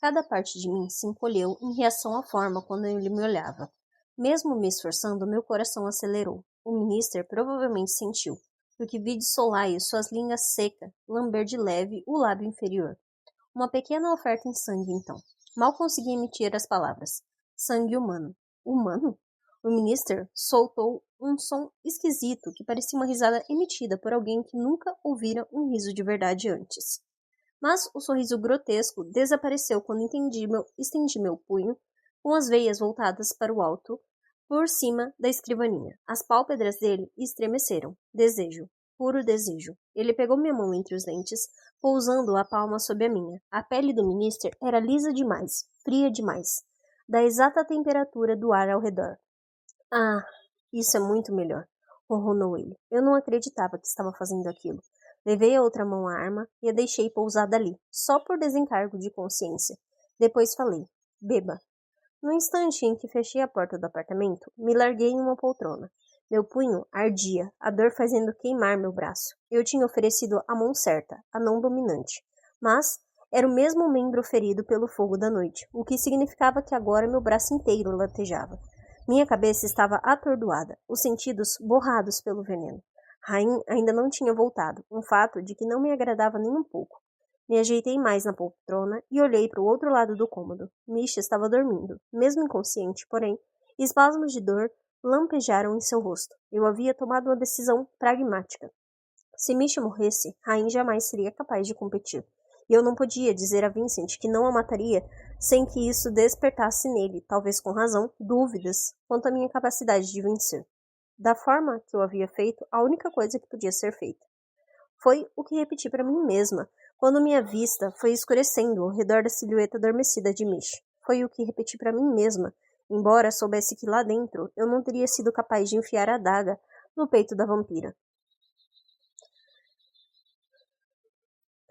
Cada parte de mim se encolheu em reação à forma quando ele me olhava. Mesmo me esforçando, meu coração acelerou. O ministro provavelmente sentiu, porque vi de solaio suas línguas secas lamber de leve o lábio inferior. Uma pequena oferta em sangue, então. Mal consegui emitir as palavras. Sangue humano. Humano? O ministro soltou um som esquisito que parecia uma risada emitida por alguém que nunca ouvira um riso de verdade antes. Mas o sorriso grotesco desapareceu quando estendi meu punho, com as veias voltadas para o alto, por cima da escrivaninha. As pálpebras dele estremeceram. Desejo. Puro desejo. Ele pegou minha mão entre os dentes, pousando a palma sob a minha. A pele do ministro era lisa demais, fria demais, da exata temperatura do ar ao redor. Ah, isso é muito melhor, ronronou ele. Eu não acreditava que estava fazendo aquilo. Levei a outra mão à arma e a deixei pousada ali, só por desencargo de consciência. Depois falei, beba. No instante em que fechei a porta do apartamento, me larguei em uma poltrona. Meu punho ardia, a dor fazendo queimar meu braço. Eu tinha oferecido a mão certa, a não dominante. Mas era o mesmo membro ferido pelo fogo da noite, o que significava que agora meu braço inteiro latejava. Minha cabeça estava atordoada, os sentidos borrados pelo veneno. Rain ainda não tinha voltado, um fato de que não me agradava nem um pouco. Me ajeitei mais na poltrona e olhei para o outro lado do cômodo. Misha estava dormindo, mesmo inconsciente, porém, espasmos de dor lampejaram em seu rosto. Eu havia tomado uma decisão pragmática. Se Misha morresse, Rain jamais seria capaz de competir. E eu não podia dizer a Vincent que não a mataria sem que isso despertasse nele, talvez com razão, dúvidas quanto à minha capacidade de vencer. Da forma que eu havia feito, a única coisa que podia ser feita. Foi o que repeti para mim mesma, quando minha vista foi escurecendo ao redor da silhueta adormecida de Mish. Foi o que repeti para mim mesma, embora soubesse que lá dentro eu não teria sido capaz de enfiar a adaga no peito da vampira.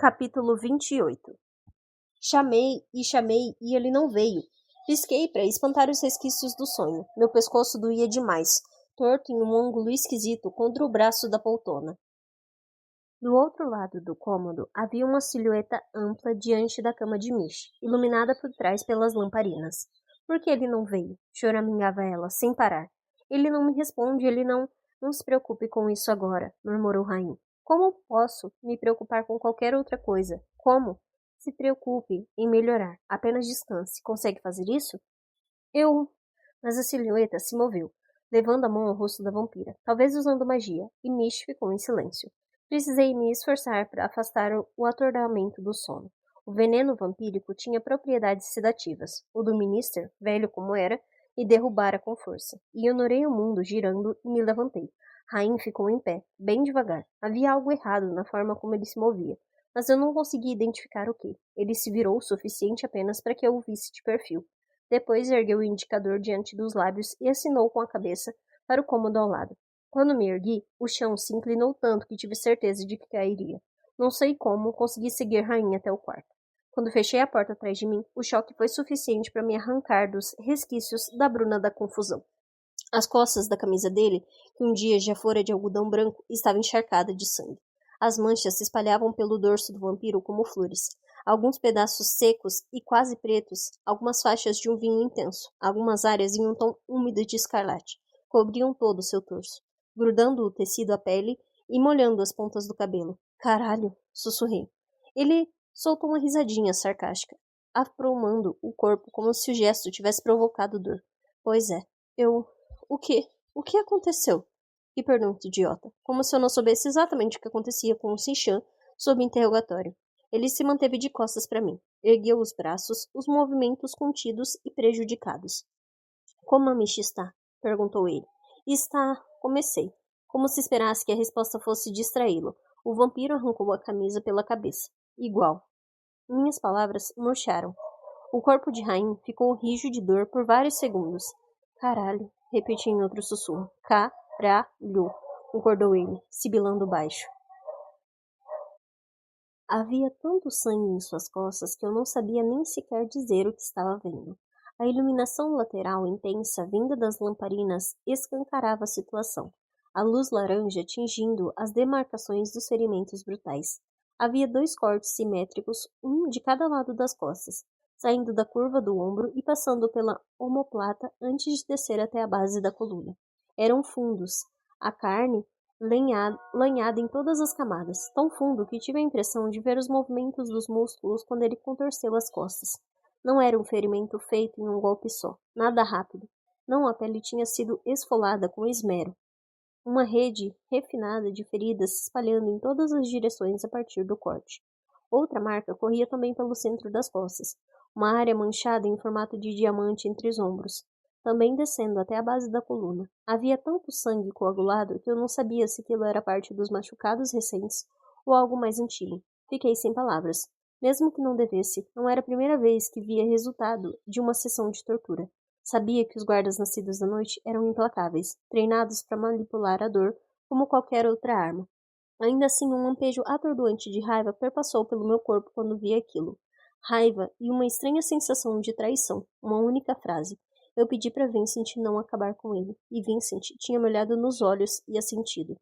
Capítulo 28. Chamei e ele não veio. Pisquei para espantar os resquícios do sonho. Meu pescoço doía demais, torto em um ângulo esquisito contra o braço da poltrona. Do outro lado do cômodo havia uma silhueta ampla diante da cama de Mish, iluminada por trás pelas lamparinas. Por que ele não veio? Choramingava ela, sem parar. Ele não me responde, ele não... Não se preocupe com isso agora, murmurou Rain. Como posso me preocupar com qualquer outra coisa? Como? Se preocupe em melhorar. Apenas descanse. Consegue fazer isso? Mas a silhueta se moveu, levando a mão ao rosto da vampira, talvez usando magia, e Mish ficou em silêncio. Precisei me esforçar para afastar o atordoamento do sono. O veneno vampírico tinha propriedades sedativas. O do Minister, velho como era, me derrubara com força. Ignorei o mundo girando e me levantei. Rain ficou em pé, bem devagar. Havia algo errado na forma como ele se movia, mas eu não conseguia identificar o que. Ele se virou o suficiente apenas para que eu o visse de perfil. Depois ergueu o indicador diante dos lábios e assinou com a cabeça para o cômodo ao lado. Quando me ergui, o chão se inclinou tanto que tive certeza de que cairia. Não sei como, consegui seguir Rainha até o quarto. Quando fechei a porta atrás de mim, o choque foi suficiente para me arrancar dos resquícios da bruna da confusão. As costas da camisa dele, que um dia já fora de algodão branco, estava encharcada de sangue. As manchas se espalhavam pelo dorso do vampiro como flores. Alguns pedaços secos e quase pretos, algumas faixas de um vinho intenso, algumas áreas em um tom úmido de escarlate, cobriam todo o seu torso, grudando o tecido à pele e molhando as pontas do cabelo. Caralho, sussurrei. Ele soltou uma risadinha sarcástica, aprumando o corpo como se o gesto tivesse provocado dor. Pois é, O quê? O que aconteceu? Que pergunta idiota. Como se eu não soubesse exatamente o que acontecia com o Sinchan sob interrogatório. Ele se manteve de costas para mim. Ergueu os braços, os movimentos contidos e prejudicados. Como a Michi está? Perguntou ele. Está... Comecei. Como se esperasse que a resposta fosse distraí-lo. O vampiro arrancou a camisa pela cabeça. Igual. Minhas palavras murcharam. O corpo de Rain ficou rijo de dor por vários segundos. Caralho, repeti em outro sussurro. Caralho, concordou ele, sibilando baixo. Havia tanto sangue em suas costas que eu não sabia nem sequer dizer o que estava vendo. A iluminação lateral intensa vinda das lamparinas escancarava a situação, a luz laranja tingindo as demarcações dos ferimentos brutais. Havia 2 cortes simétricos, um de cada lado das costas, saindo da curva do ombro e passando pela omoplata antes de descer até a base da coluna. Eram fundos, a carne lanhada em todas as camadas, tão fundo que tive a impressão de ver os movimentos dos músculos quando ele contorceu as costas. Não era um ferimento feito em um golpe só, nada rápido. Não, a pele tinha sido esfolada com esmero. Uma rede refinada de feridas se espalhando em todas as direções a partir do corte. Outra marca corria também pelo centro das costas, uma área manchada em formato de diamante entre os ombros, também descendo até a base da coluna. Havia tanto sangue coagulado que eu não sabia se aquilo era parte dos machucados recentes ou algo mais antigo. Fiquei sem palavras. Mesmo que não devesse, não era a primeira vez que via resultado de uma sessão de tortura. Sabia que os guardas nascidos da noite eram implacáveis, treinados para manipular a dor como qualquer outra arma. Ainda assim, um lampejo atordoante de raiva perpassou pelo meu corpo quando vi aquilo. Raiva e uma estranha sensação de traição, uma única frase. Eu pedi para Vincent não acabar com ele, e Vincent tinha me olhado nos olhos e assentido.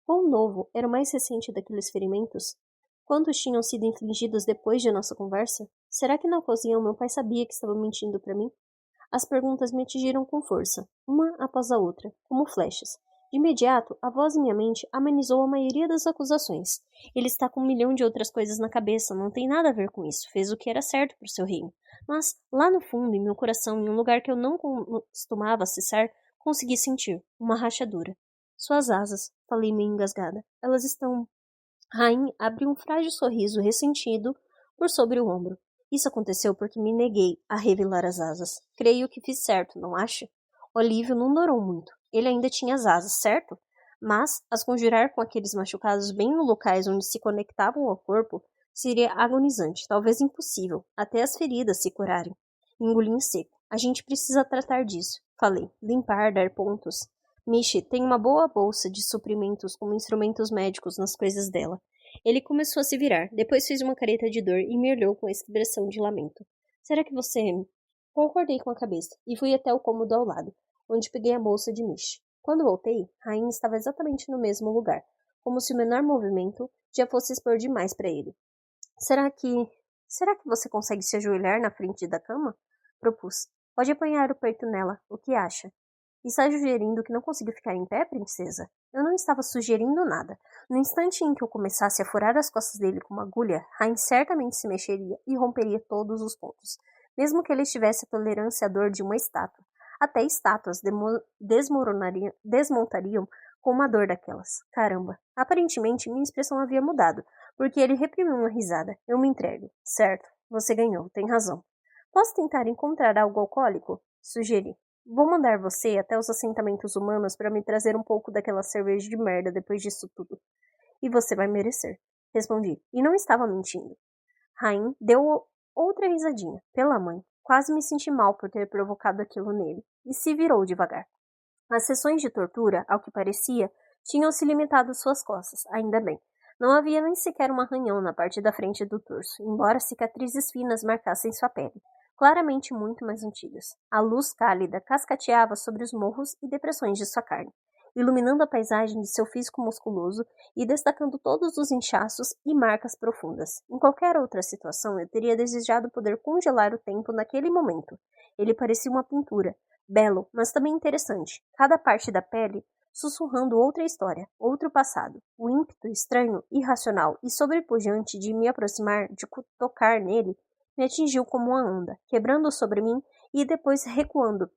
Quão novo era o mais recente daqueles ferimentos? Quantos tinham sido infligidos depois de nossa conversa? Será que na ocasião meu pai sabia que estava mentindo para mim? As perguntas me atingiram com força, uma após a outra, como flechas. De imediato, a voz em minha mente amenizou a maioria das acusações. Ele está com 1 milhão de outras coisas na cabeça, não tem nada a ver com isso, fez o que era certo para o seu reino. Mas, lá no fundo, em meu coração, em um lugar que eu não costumava acessar, consegui sentir uma rachadura. Suas asas, falei meio engasgada, elas estão... Rain abriu um frágil sorriso ressentido por sobre o ombro. Isso aconteceu porque me neguei a revelar as asas. Creio que fiz certo, não acha? Olívio não durou muito. Ele ainda tinha as asas, certo? Mas as conjurar com aqueles machucados bem no locais onde se conectavam ao corpo seria agonizante, talvez impossível, até as feridas se curarem. Engoli em seco. A gente precisa tratar disso. Falei. Limpar, dar pontos. Michi tem uma boa bolsa de suprimentos como instrumentos médicos nas coisas dela. Ele começou a se virar, depois fez uma careta de dor e me olhou com expressão de lamento. Será que você... Concordei com a cabeça e fui até o cômodo ao lado, onde peguei a bolsa de Mish. Quando voltei, Rain estava exatamente no mesmo lugar, como se o menor movimento já fosse expor demais para ele. Será que você consegue se ajoelhar na frente da cama? Propus. Pode apanhar o peito nela, o que acha? Está sugerindo que não consigo ficar em pé, princesa? Eu não estava sugerindo nada. No instante em que eu começasse a furar as costas dele com uma agulha, Rain certamente se mexeria e romperia todos os pontos, mesmo que ele tivesse a tolerância à dor de uma estátua. Até estátuas desmontariam com uma dor daquelas. Caramba. Aparentemente, minha expressão havia mudado, porque ele reprimiu uma risada. Eu me entrego. Certo. Você ganhou. Tem razão. Posso tentar encontrar algo alcoólico? Sugeri. Vou mandar você até os assentamentos humanos para me trazer um pouco daquela cerveja de merda depois disso tudo. E você vai merecer. Respondi. E não estava mentindo. Rain deu outra risadinha. Pela mãe. Quase me senti mal por ter provocado aquilo nele. E se virou devagar. As sessões de tortura, ao que parecia, tinham se limitado às suas costas. Ainda bem. Não havia nem sequer um arranhão na parte da frente do torso, embora cicatrizes finas marcassem sua pele, claramente muito mais antigas. A luz cálida cascateava sobre os morros e depressões de sua carne, iluminando a paisagem de seu físico musculoso e destacando todos os inchaços e marcas profundas. Em qualquer outra situação, eu teria desejado poder congelar o tempo naquele momento. Ele parecia uma pintura, belo, mas também interessante. Cada parte da pele sussurrando outra história, outro passado. O ímpeto estranho, irracional e sobrepujante de me aproximar, de tocar nele, me atingiu como uma onda, quebrando sobre mim e depois recuando,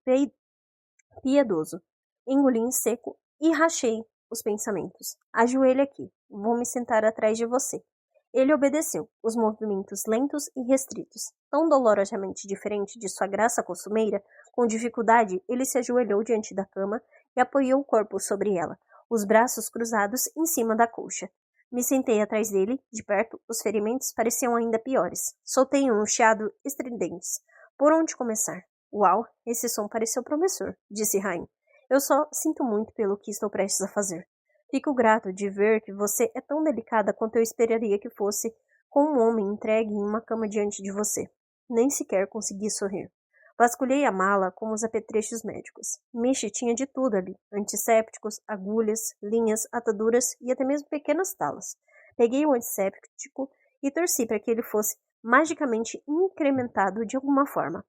piedoso. Engoli em seco e rachei os pensamentos. Ajoelhe aqui. Vou me sentar atrás de você. Ele obedeceu, os movimentos lentos e restritos. Tão dolorosamente diferente de sua graça costumeira, com dificuldade ele se ajoelhou diante da cama e apoiou o corpo sobre ela, os braços cruzados em cima da colcha. Me sentei atrás dele, de perto, os ferimentos pareciam ainda piores. Soltei um chiado estridente. Por onde começar? Uau, esse som pareceu promissor, disse Rain. Eu só sinto muito pelo que estou prestes a fazer. Fico grato de ver que você é tão delicada quanto eu esperaria que fosse com um homem entregue em uma cama diante de você. Nem sequer consegui sorrir. Vasculhei a mala com os apetrechos médicos. Michi tinha de tudo ali. Antissépticos, agulhas, linhas, ataduras e até mesmo pequenas talas. Peguei o antisséptico e torci para que ele fosse magicamente incrementado de alguma forma.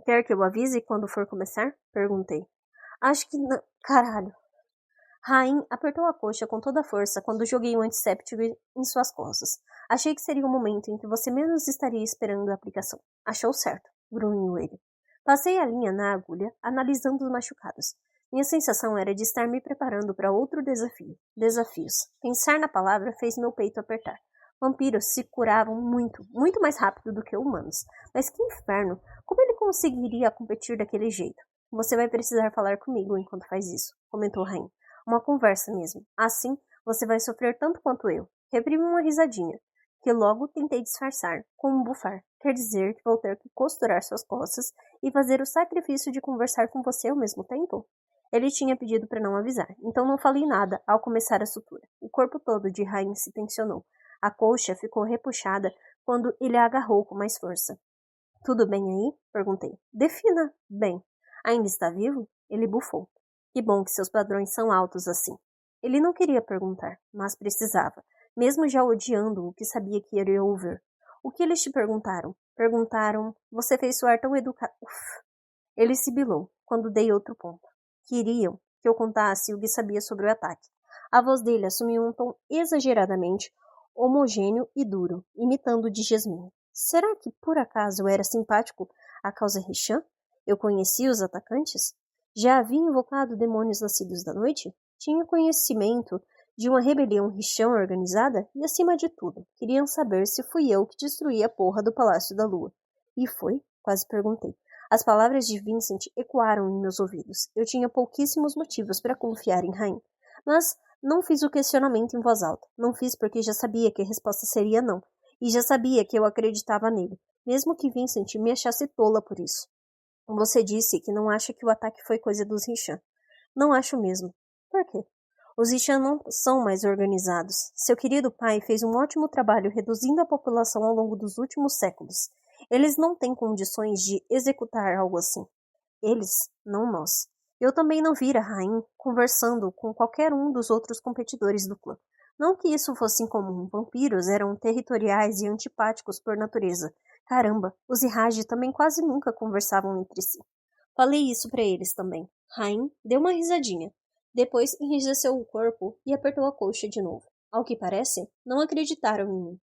Quer que eu avise quando for começar? Perguntei. Acho que não. Caralho. Rain apertou a coxa com toda a força quando joguei o antisséptico em suas costas. Achei que seria o momento em que você menos estaria esperando a aplicação. Achou certo, grunhiu ele. Passei a linha na agulha, analisando os machucados. Minha sensação era de estar me preparando para outro desafio. Desafios. Pensar na palavra fez meu peito apertar. Vampiros se curavam muito, muito mais rápido do que humanos. Mas que inferno! Como ele conseguiria competir daquele jeito? Você vai precisar falar comigo enquanto faz isso, comentou Rain. Uma conversa mesmo. Assim, você vai sofrer tanto quanto eu. Reprimi uma risadinha, que logo tentei disfarçar, com um bufar. Quer dizer que vou ter que costurar suas costas e fazer o sacrifício de conversar com você ao mesmo tempo? Ele tinha pedido para não avisar, então não falei nada ao começar a sutura. O corpo todo de Rain se tensionou. A coxa ficou repuxada quando ele a agarrou com mais força. Tudo bem aí? Perguntei. Defina. Bem. Ainda está vivo? Ele bufou. Que bom que seus padrões são altos assim. Ele não queria perguntar, mas precisava, mesmo já odiando o que sabia que iria ouvir. O que eles te perguntaram? Perguntaram, você fez soar tão educado. Ele sibilou, quando dei outro ponto. Queriam que eu contasse o que sabia sobre o ataque. A voz dele assumiu um tom exageradamente homogêneo e duro, imitando o de Jasmine. Será que, por acaso, eu era simpático à causa Richan? Eu conhecia os atacantes? Já havia invocado demônios nascidos da noite? Tinha conhecimento de uma rebelião Richan organizada? E, acima de tudo, queriam saber se fui eu que destruí a porra do Palácio da Lua. E foi? Quase perguntei. As palavras de Vincent ecoaram em meus ouvidos. Eu tinha pouquíssimos motivos para confiar em Rain. Mas não fiz o questionamento em voz alta. Não fiz porque já sabia que a resposta seria não. E já sabia que eu acreditava nele, mesmo que Vincent me achasse tola por isso. Você disse que não acha que o ataque foi coisa dos Richan. Não acho mesmo. Por quê? Os Ishan não são mais organizados. Seu querido pai fez um ótimo trabalho reduzindo a população ao longo dos últimos séculos. Eles não têm condições de executar algo assim. Eles, não nós. Eu também não vira Rain conversando com qualquer um dos outros competidores do clã. Não que isso fosse incomum, vampiros eram territoriais e antipáticos por natureza. Caramba, os Iraj também quase nunca conversavam entre si. Falei isso para eles também. Rain deu uma risadinha. Depois enrijeceu o corpo e apertou a coxa de novo. Ao que parece, não acreditaram em mim.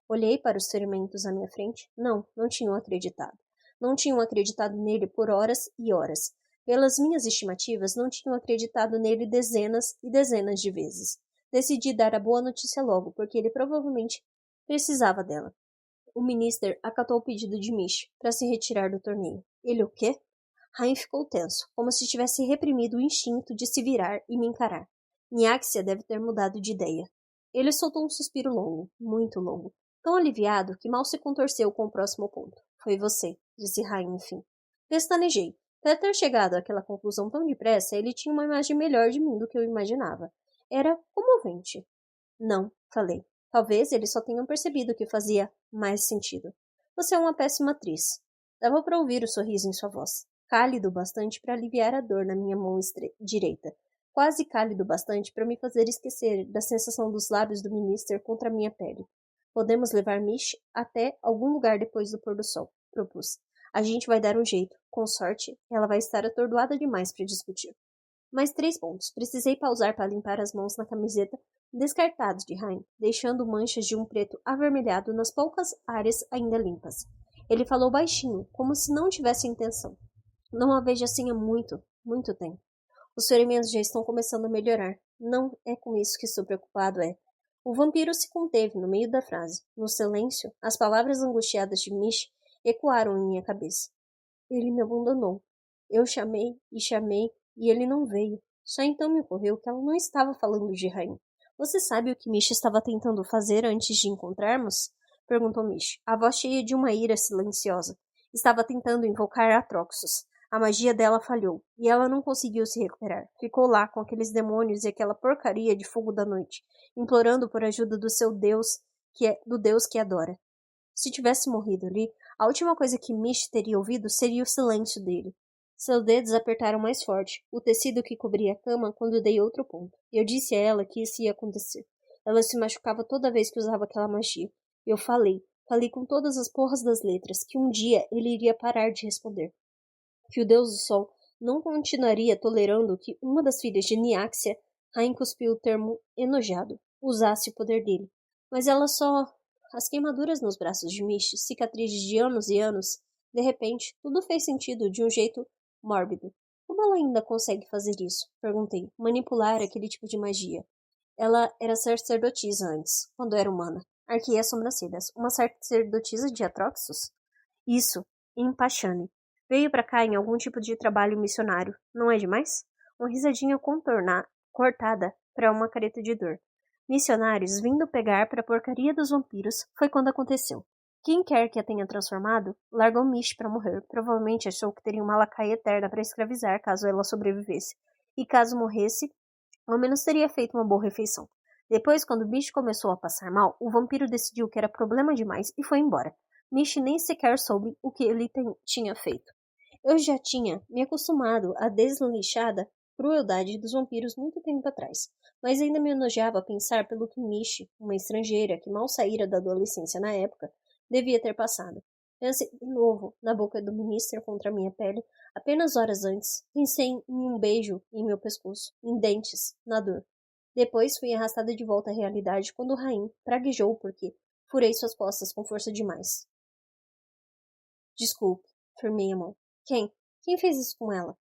Olhei para os ferimentos à minha frente. Não tinham acreditado. Não tinham acreditado nele por horas e horas. Pelas minhas estimativas, não tinham acreditado nele dezenas e dezenas de vezes. Decidi dar a boa notícia logo, porque ele provavelmente precisava dela. O Minister acatou o pedido de Mish para se retirar do torneio. Ele o quê? Rain ficou tenso, como se tivesse reprimido o instinto de se virar e me encarar. Niaxia deve ter mudado de ideia. Ele soltou um suspiro longo, muito longo, tão aliviado que mal se contorceu com o próximo ponto. Foi você, disse Rain, enfim. Pestanejei. Para ter chegado àquela conclusão tão depressa, ele tinha uma imagem melhor de mim do que eu imaginava. Era comovente. Não, falei. Talvez eles só tenham percebido que fazia mais sentido. Você é uma péssima atriz. Dava para ouvir o sorriso em sua voz. Cálido bastante para aliviar a dor na minha mão direita. Quase cálido bastante para me fazer esquecer da sensação dos lábios do Minister contra a minha pele. Podemos levar Mish até algum lugar depois do pôr do sol, propus. A gente vai dar um jeito. Com sorte, ela vai estar atordoada demais para discutir. Mais 3 pontos. Precisei pausar para limpar as mãos na camiseta descartada de Rain, deixando manchas de um preto avermelhado nas poucas áreas ainda limpas. Ele falou baixinho, como se não tivesse intenção. Não a vejo assim há muito, muito tempo. Os ferimentos já estão começando a melhorar. Não é com isso que estou preocupado, é. O vampiro se conteve no meio da frase. No silêncio, as palavras angustiadas de Mish ecoaram em minha cabeça. Ele me abandonou. Eu chamei, e ele não veio. Só então me ocorreu que ela não estava falando de Rain. Você sabe o que Mish estava tentando fazer antes de encontrarmos? Perguntou Mish, a voz cheia de uma ira silenciosa. Estava tentando invocar Atroxos. A magia dela falhou, e ela não conseguiu se recuperar. Ficou lá com aqueles demônios e aquela porcaria de fogo da noite, implorando por ajuda do seu Deus, do Deus que adora. Se tivesse morrido ali, a última coisa que Mish teria ouvido seria o silêncio dele. Seus dedos apertaram mais forte, o tecido que cobria a cama quando dei outro ponto. Eu disse a ela que isso ia acontecer. Ela se machucava toda vez que usava aquela magia. Eu falei com todas as porras das letras, que um dia ele iria parar de responder. Que o Deus do Sol não continuaria tolerando que uma das filhas de Niaxia, Rain cuspiu o termo enojado, usasse o poder dele. Mas ela só... As queimaduras nos braços de Mish, cicatrizes de anos e anos, de repente, tudo fez sentido de um jeito mórbido. Como ela ainda consegue fazer isso? Perguntei. Manipular aquele tipo de magia. Ela era sacerdotisa antes, quando era humana. Arquei as sobrancelhas. Uma sacerdotisa de Atroxos? Isso, em Pachane. Veio para cá em algum tipo de trabalho missionário. Não é demais? Uma risadinha cortada para uma careta de dor. Missionários vindo pegar para a porcaria dos vampiros foi quando aconteceu. Quem quer que a tenha transformado, largou Mish para morrer. Provavelmente achou que teria uma lacaia eterna para escravizar caso ela sobrevivesse. E caso morresse, ao menos teria feito uma boa refeição. Depois, quando Mish começou a passar mal, o vampiro decidiu que era problema demais e foi embora. Mish nem sequer soube o que ele tinha feito. Eu já tinha me acostumado à desleixada crueldade dos vampiros muito tempo atrás, mas ainda me enojava pensar pelo que Mish, uma estrangeira que mal saíra da adolescência na época, devia ter passado. Pensei de novo na boca do Minister contra minha pele, apenas horas antes. Pensei em um beijo em meu pescoço, em dentes, na dor. Depois fui arrastada de volta à realidade quando Rain praguejou porque furei suas costas com força demais. Desculpe, firmei a mão. Quem? Quem fez isso com ela?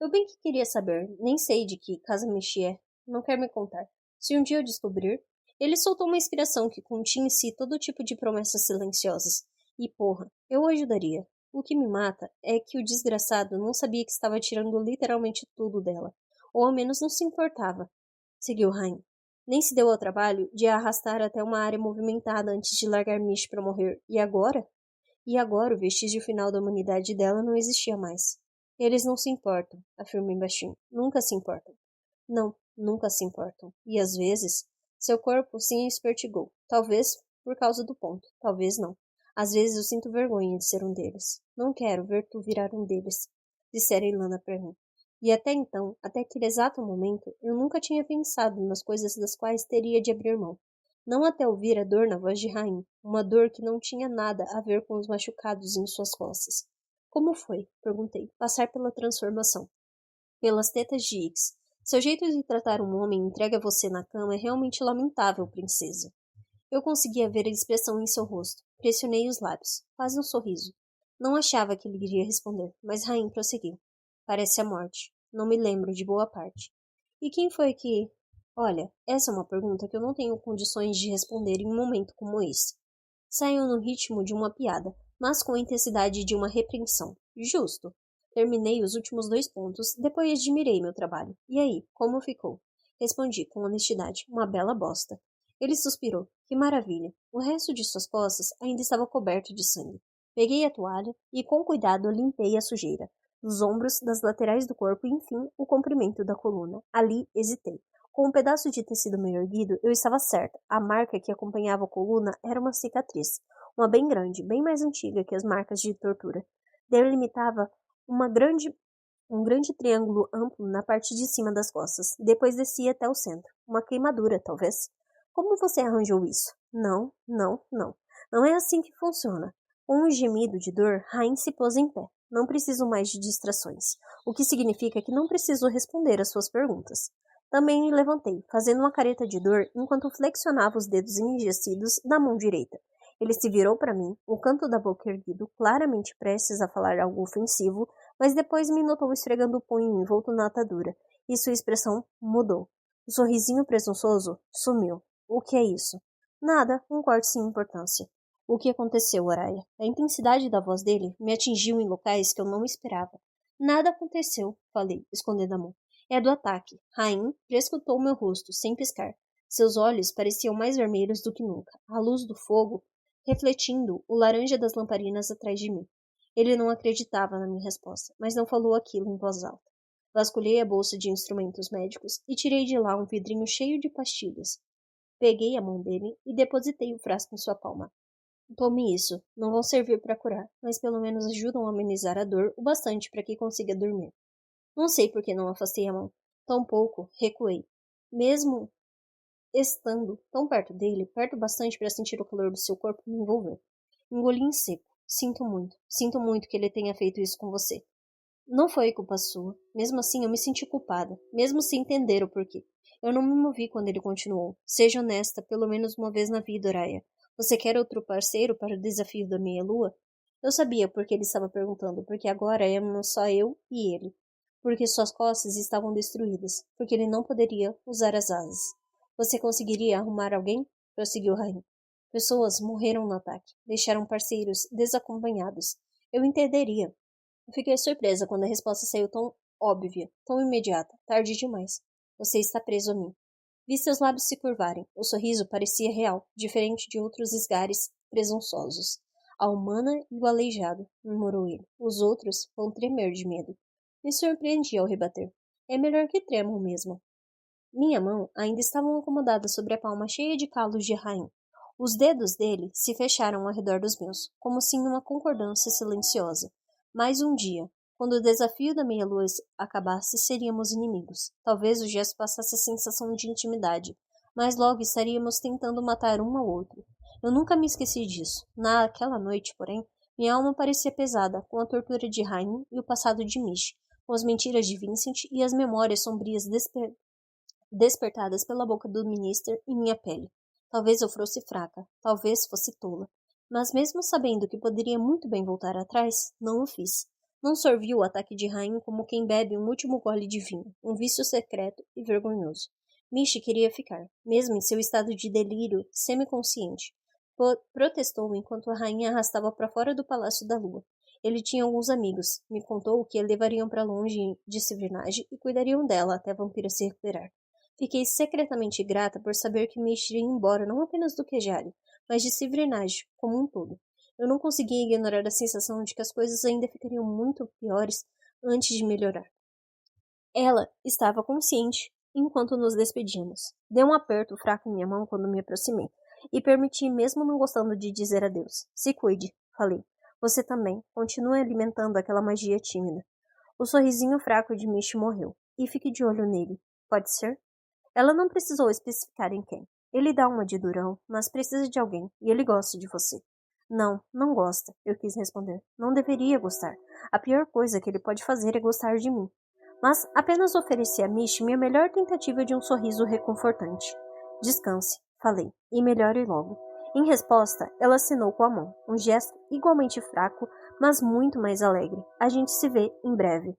Eu bem que queria saber, nem sei de que casa Michier. Não quer me contar. Se um dia eu descobrir... Ele soltou uma inspiração que continha em si todo tipo de promessas silenciosas. E porra, eu o ajudaria. O que me mata é que o desgraçado não sabia que estava tirando literalmente tudo dela. Ou ao menos não se importava. Seguiu Rain. Nem se deu ao trabalho de a arrastar até uma área movimentada antes de largar Mish para morrer. E agora? E agora o vestígio final da humanidade dela não existia mais. Eles não se importam, afirmei baixinho. Nunca se importam. Não, nunca se importam. E às vezes, seu corpo se espertigou. Talvez por causa do ponto, talvez não. Às vezes eu sinto vergonha de ser um deles. Não quero ver tu virar um deles, dissera Ilana para mim. E até então, até aquele exato momento, eu nunca tinha pensado nas coisas das quais teria de abrir mão. Não até ouvir a dor na voz de Rain, uma dor que não tinha nada a ver com os machucados em suas costas. Como foi? Perguntei. Passar pela transformação. Pelas tetas de Ix. Seu jeito de tratar um homem entregue a você na cama é realmente lamentável, princesa. Eu conseguia ver a expressão em seu rosto. Pressionei os lábios. Quase um sorriso. Não achava que ele iria responder, mas Rain prosseguiu. Parece a morte. Não me lembro de boa parte. E quem foi que... Olha, essa é uma pergunta que eu não tenho condições de responder em um momento como esse. Saiu no ritmo de uma piada, mas com a intensidade de uma repreensão. Justo. Terminei os últimos 2 pontos, depois admirei meu trabalho. E aí, como ficou? Respondi com honestidade. Uma bela bosta. Ele suspirou. Que maravilha. O resto de suas costas ainda estava coberto de sangue. Peguei a toalha e, com cuidado, limpei a sujeira. Dos ombros, das laterais do corpo e, enfim, o comprimento da coluna. Ali, hesitei. Com um pedaço de tecido meio erguido, eu estava certa. A marca que acompanhava a coluna era uma cicatriz. Uma bem grande, bem mais antiga que as marcas de tortura. Delimitava um grande triângulo amplo na parte de cima das costas. Depois descia até o centro. Uma queimadura, talvez. Como você arranjou isso? Não, não, não. Não é assim que funciona. Com um gemido de dor, Rain se pôs em pé. Não preciso mais de distrações. O que significa que não preciso responder às suas perguntas. Também me levantei, fazendo uma careta de dor enquanto flexionava os dedos enrijecidos da mão direita. Ele se virou para mim, o canto da boca erguido, claramente prestes a falar algo ofensivo, mas depois me notou esfregando o punho envolto na atadura, e sua expressão mudou. O sorrisinho presunçoso sumiu. O que é isso? Nada, um corte sem importância. O que aconteceu, Araya? A intensidade da voz dele me atingiu em locais que eu não esperava. Nada aconteceu, falei, escondendo a mão. É do ataque. Rain prescutou meu rosto, sem piscar. Seus olhos pareciam mais vermelhos do que nunca, a luz do fogo refletindo o laranja das lamparinas atrás de mim. Ele não acreditava na minha resposta, mas não falou aquilo em voz alta. Vasculhei a bolsa de instrumentos médicos e tirei de lá um vidrinho cheio de pastilhas. Peguei a mão dele e depositei o frasco em sua palma. Tome isso. Não vão servir para curar, mas pelo menos ajudam a amenizar a dor o bastante para que consiga dormir. Não sei por que não afastei a mão. Tampouco recuei. Mesmo estando tão perto dele, perto bastante para sentir o calor do seu corpo me envolver. Engoli em seco. Sinto muito que ele tenha feito isso com você. Não foi culpa sua. Mesmo assim, eu me senti culpada, mesmo sem entender o porquê. Eu não me movi quando ele continuou. Seja honesta, pelo menos uma vez na vida, Oraya. Você quer outro parceiro para o desafio da meia-lua? Eu sabia porque ele estava perguntando, porque agora éramos só eu e ele. Porque suas costas estavam destruídas, porque ele não poderia usar as asas. Você conseguiria arrumar alguém? Prosseguiu Rain. Pessoas morreram no ataque, deixaram parceiros desacompanhados. Eu entenderia. Eu fiquei surpresa quando a resposta saiu tão óbvia, tão imediata. Tarde demais. Você está preso a mim. Vi seus lábios se curvarem. O sorriso parecia real, diferente de outros esgares presunçosos. A humana e o aleijado, murmurou ele. Os outros vão tremer de medo. Me surpreendi ao rebater. É melhor que tremam mesmo. Minha mão ainda estava acomodada sobre a palma cheia de calos de Rain. Os dedos dele se fecharam ao redor dos meus, como se em uma concordância silenciosa. Mais um dia. Quando o desafio da meia-lua acabasse, seríamos inimigos. Talvez o gesto passasse a sensação de intimidade, mas logo estaríamos tentando matar um ao outro. Eu nunca me esqueci disso. Naquela noite, porém, minha alma parecia pesada, com a tortura de Rain e o passado de Mish, com as mentiras de Vincent e as memórias sombrias despertadas pela boca do ministro em minha pele. Talvez eu fosse fraca, talvez fosse tola. Mas mesmo sabendo que poderia muito bem voltar atrás, não o fiz. Não sorvi o ataque de Rain como quem bebe um último gole de vinho, um vício secreto e vergonhoso. Mishi queria ficar, mesmo em seu estado de delírio semiconsciente. Protestou enquanto a rainha arrastava para fora do Palácio da Lua. Ele tinha alguns amigos. Me contou que a levariam para longe de Sivernage e cuidariam dela até a vampira se recuperar. Fiquei secretamente grata por saber que Mish iria embora não apenas do Kejari, mas de Sivernage como um todo. Eu não conseguia ignorar a sensação de que as coisas ainda ficariam muito piores antes de melhorar. Ela estava consciente enquanto nos despedimos. Dei um aperto fraco em minha mão quando me aproximei, e permiti, mesmo não gostando de dizer adeus. Se cuide, falei. Você também. Continue alimentando aquela magia tímida. O sorrisinho fraco de Mish morreu, e fique de olho nele. Pode ser? Ela não precisou especificar em quem. Ele dá uma de durão, mas precisa de alguém, e ele gosta de você. Não, não gosta, eu quis responder. Não deveria gostar. A pior coisa que ele pode fazer é gostar de mim. Mas apenas ofereci a Mish minha melhor tentativa de um sorriso reconfortante. Descanse, falei, e melhore logo. Em resposta, ela assinou com a mão, um gesto igualmente fraco, mas muito mais alegre. A gente se vê em breve.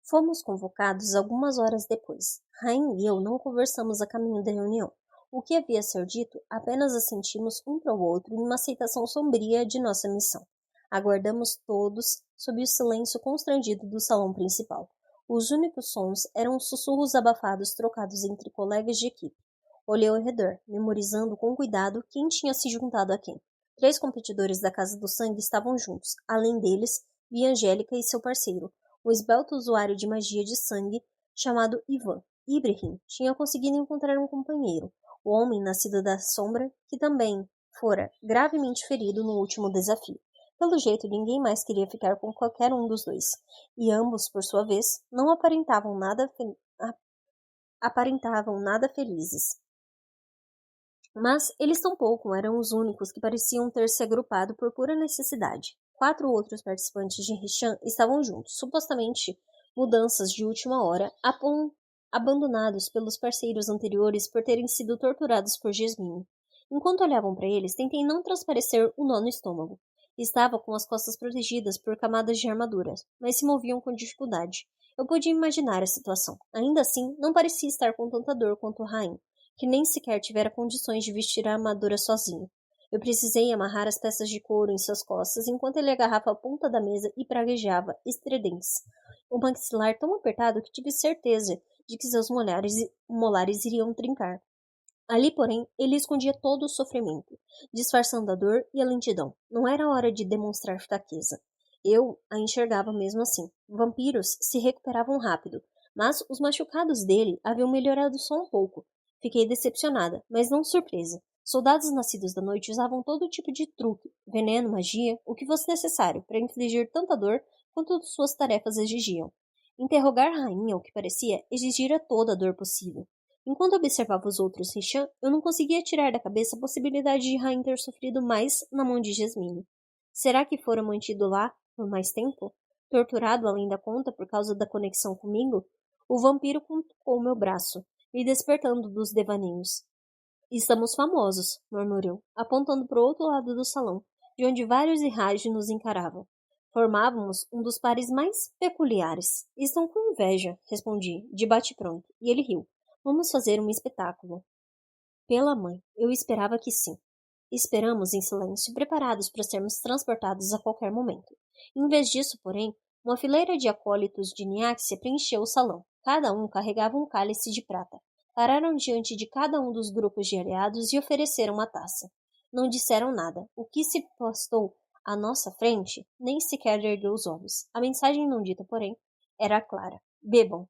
Fomos convocados algumas horas depois. Rain e eu não conversamos a caminho da reunião. O que havia a ser dito, apenas assentimos um para o outro em uma aceitação sombria de nossa missão. Aguardamos todos sob o silêncio constrangido do salão principal. Os únicos sons eram sussurros abafados trocados entre colegas de equipe. Olhei ao redor, memorizando com cuidado quem tinha se juntado a quem. 3 competidores da Casa do Sangue estavam juntos. Além deles, vi Angélica e seu parceiro, o esbelto usuário de magia de sangue chamado Ivan. Ibrahim tinha conseguido encontrar um companheiro, o homem nascido da sombra, que também fora gravemente ferido no último desafio. Pelo jeito, ninguém mais queria ficar com qualquer um dos dois, e ambos, por sua vez, não aparentavam nada felizes. Mas eles tampouco eram os únicos que pareciam ter se agrupado por pura necessidade. 4 outros participantes de Rishan estavam juntos, supostamente mudanças de última hora, abandonados pelos parceiros anteriores por terem sido torturados por Jasmine. Enquanto olhavam para eles, tentei não transparecer o nó no estômago. Estava com as costas protegidas por camadas de armaduras, mas se moviam com dificuldade. Eu podia imaginar a situação. Ainda assim, não parecia estar com tanta dor quanto Rain, que nem sequer tivera condições de vestir a armadura sozinho. Eu precisei amarrar as peças de couro em suas costas enquanto ele agarrava a ponta da mesa e praguejava, estridentes. O maxilar tão apertado que tive certeza de que seus molares iriam trincar. Ali, porém, ele escondia todo o sofrimento, disfarçando a dor e a lentidão. Não era hora de demonstrar fraqueza. Eu a enxergava mesmo assim. Vampiros se recuperavam rápido, mas os machucados dele haviam melhorado só um pouco. Fiquei decepcionada, mas não surpresa. Soldados nascidos da noite usavam todo tipo de truque, veneno, magia, o que fosse necessário para infligir tanta dor quanto suas tarefas exigiam. Interrogar a rainha, o que parecia, exigira toda a dor possível. Enquanto observava os outros Rishan, eu não conseguia tirar da cabeça a possibilidade de Rain ter sofrido mais na mão de Jasmine. Será que fora mantido lá por mais tempo? Torturado além da conta por causa da conexão comigo? O vampiro cutucou meu braço, me despertando dos devaneios. Estamos famosos, murmurou, apontando para o outro lado do salão, de onde vários Iraj nos encaravam. Formávamos um dos pares mais peculiares. Estão com inveja, respondi, de bate-pronto, e ele riu. Vamos fazer um espetáculo. Pela mãe, eu esperava que sim. Esperamos em silêncio, preparados para sermos transportados a qualquer momento. Em vez disso, porém, uma fileira de acólitos de Niáxia preencheu o salão. Cada um carregava um cálice de prata. Pararam diante de cada um dos grupos de aliados e ofereceram uma taça. Não disseram nada. O que se postou à nossa frente nem sequer ergueu os olhos. A mensagem não dita, porém, era clara. Bebam.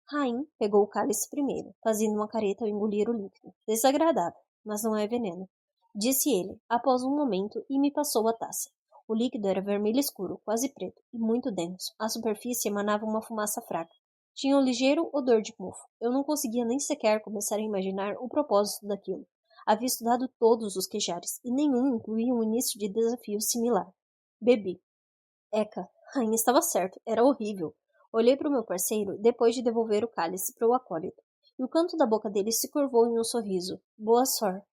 Rain pegou o cálice primeiro, fazendo uma careta ao engolir o líquido. Desagradável, mas não é veneno, disse ele, após um momento, e me passou a taça. O líquido era vermelho escuro, quase preto, e muito denso. A superfície emanava uma fumaça fraca. Tinha um ligeiro odor de mofo. Eu não conseguia nem sequer começar a imaginar o propósito daquilo. Havia estudado todos os quejares, e nenhum incluía um início de desafio similar. Bebi. Eca, Rain estava certo, era horrível. Olhei para o meu parceiro depois de devolver o cálice para o acólito, e o canto da boca dele se curvou em um sorriso. Boa sorte.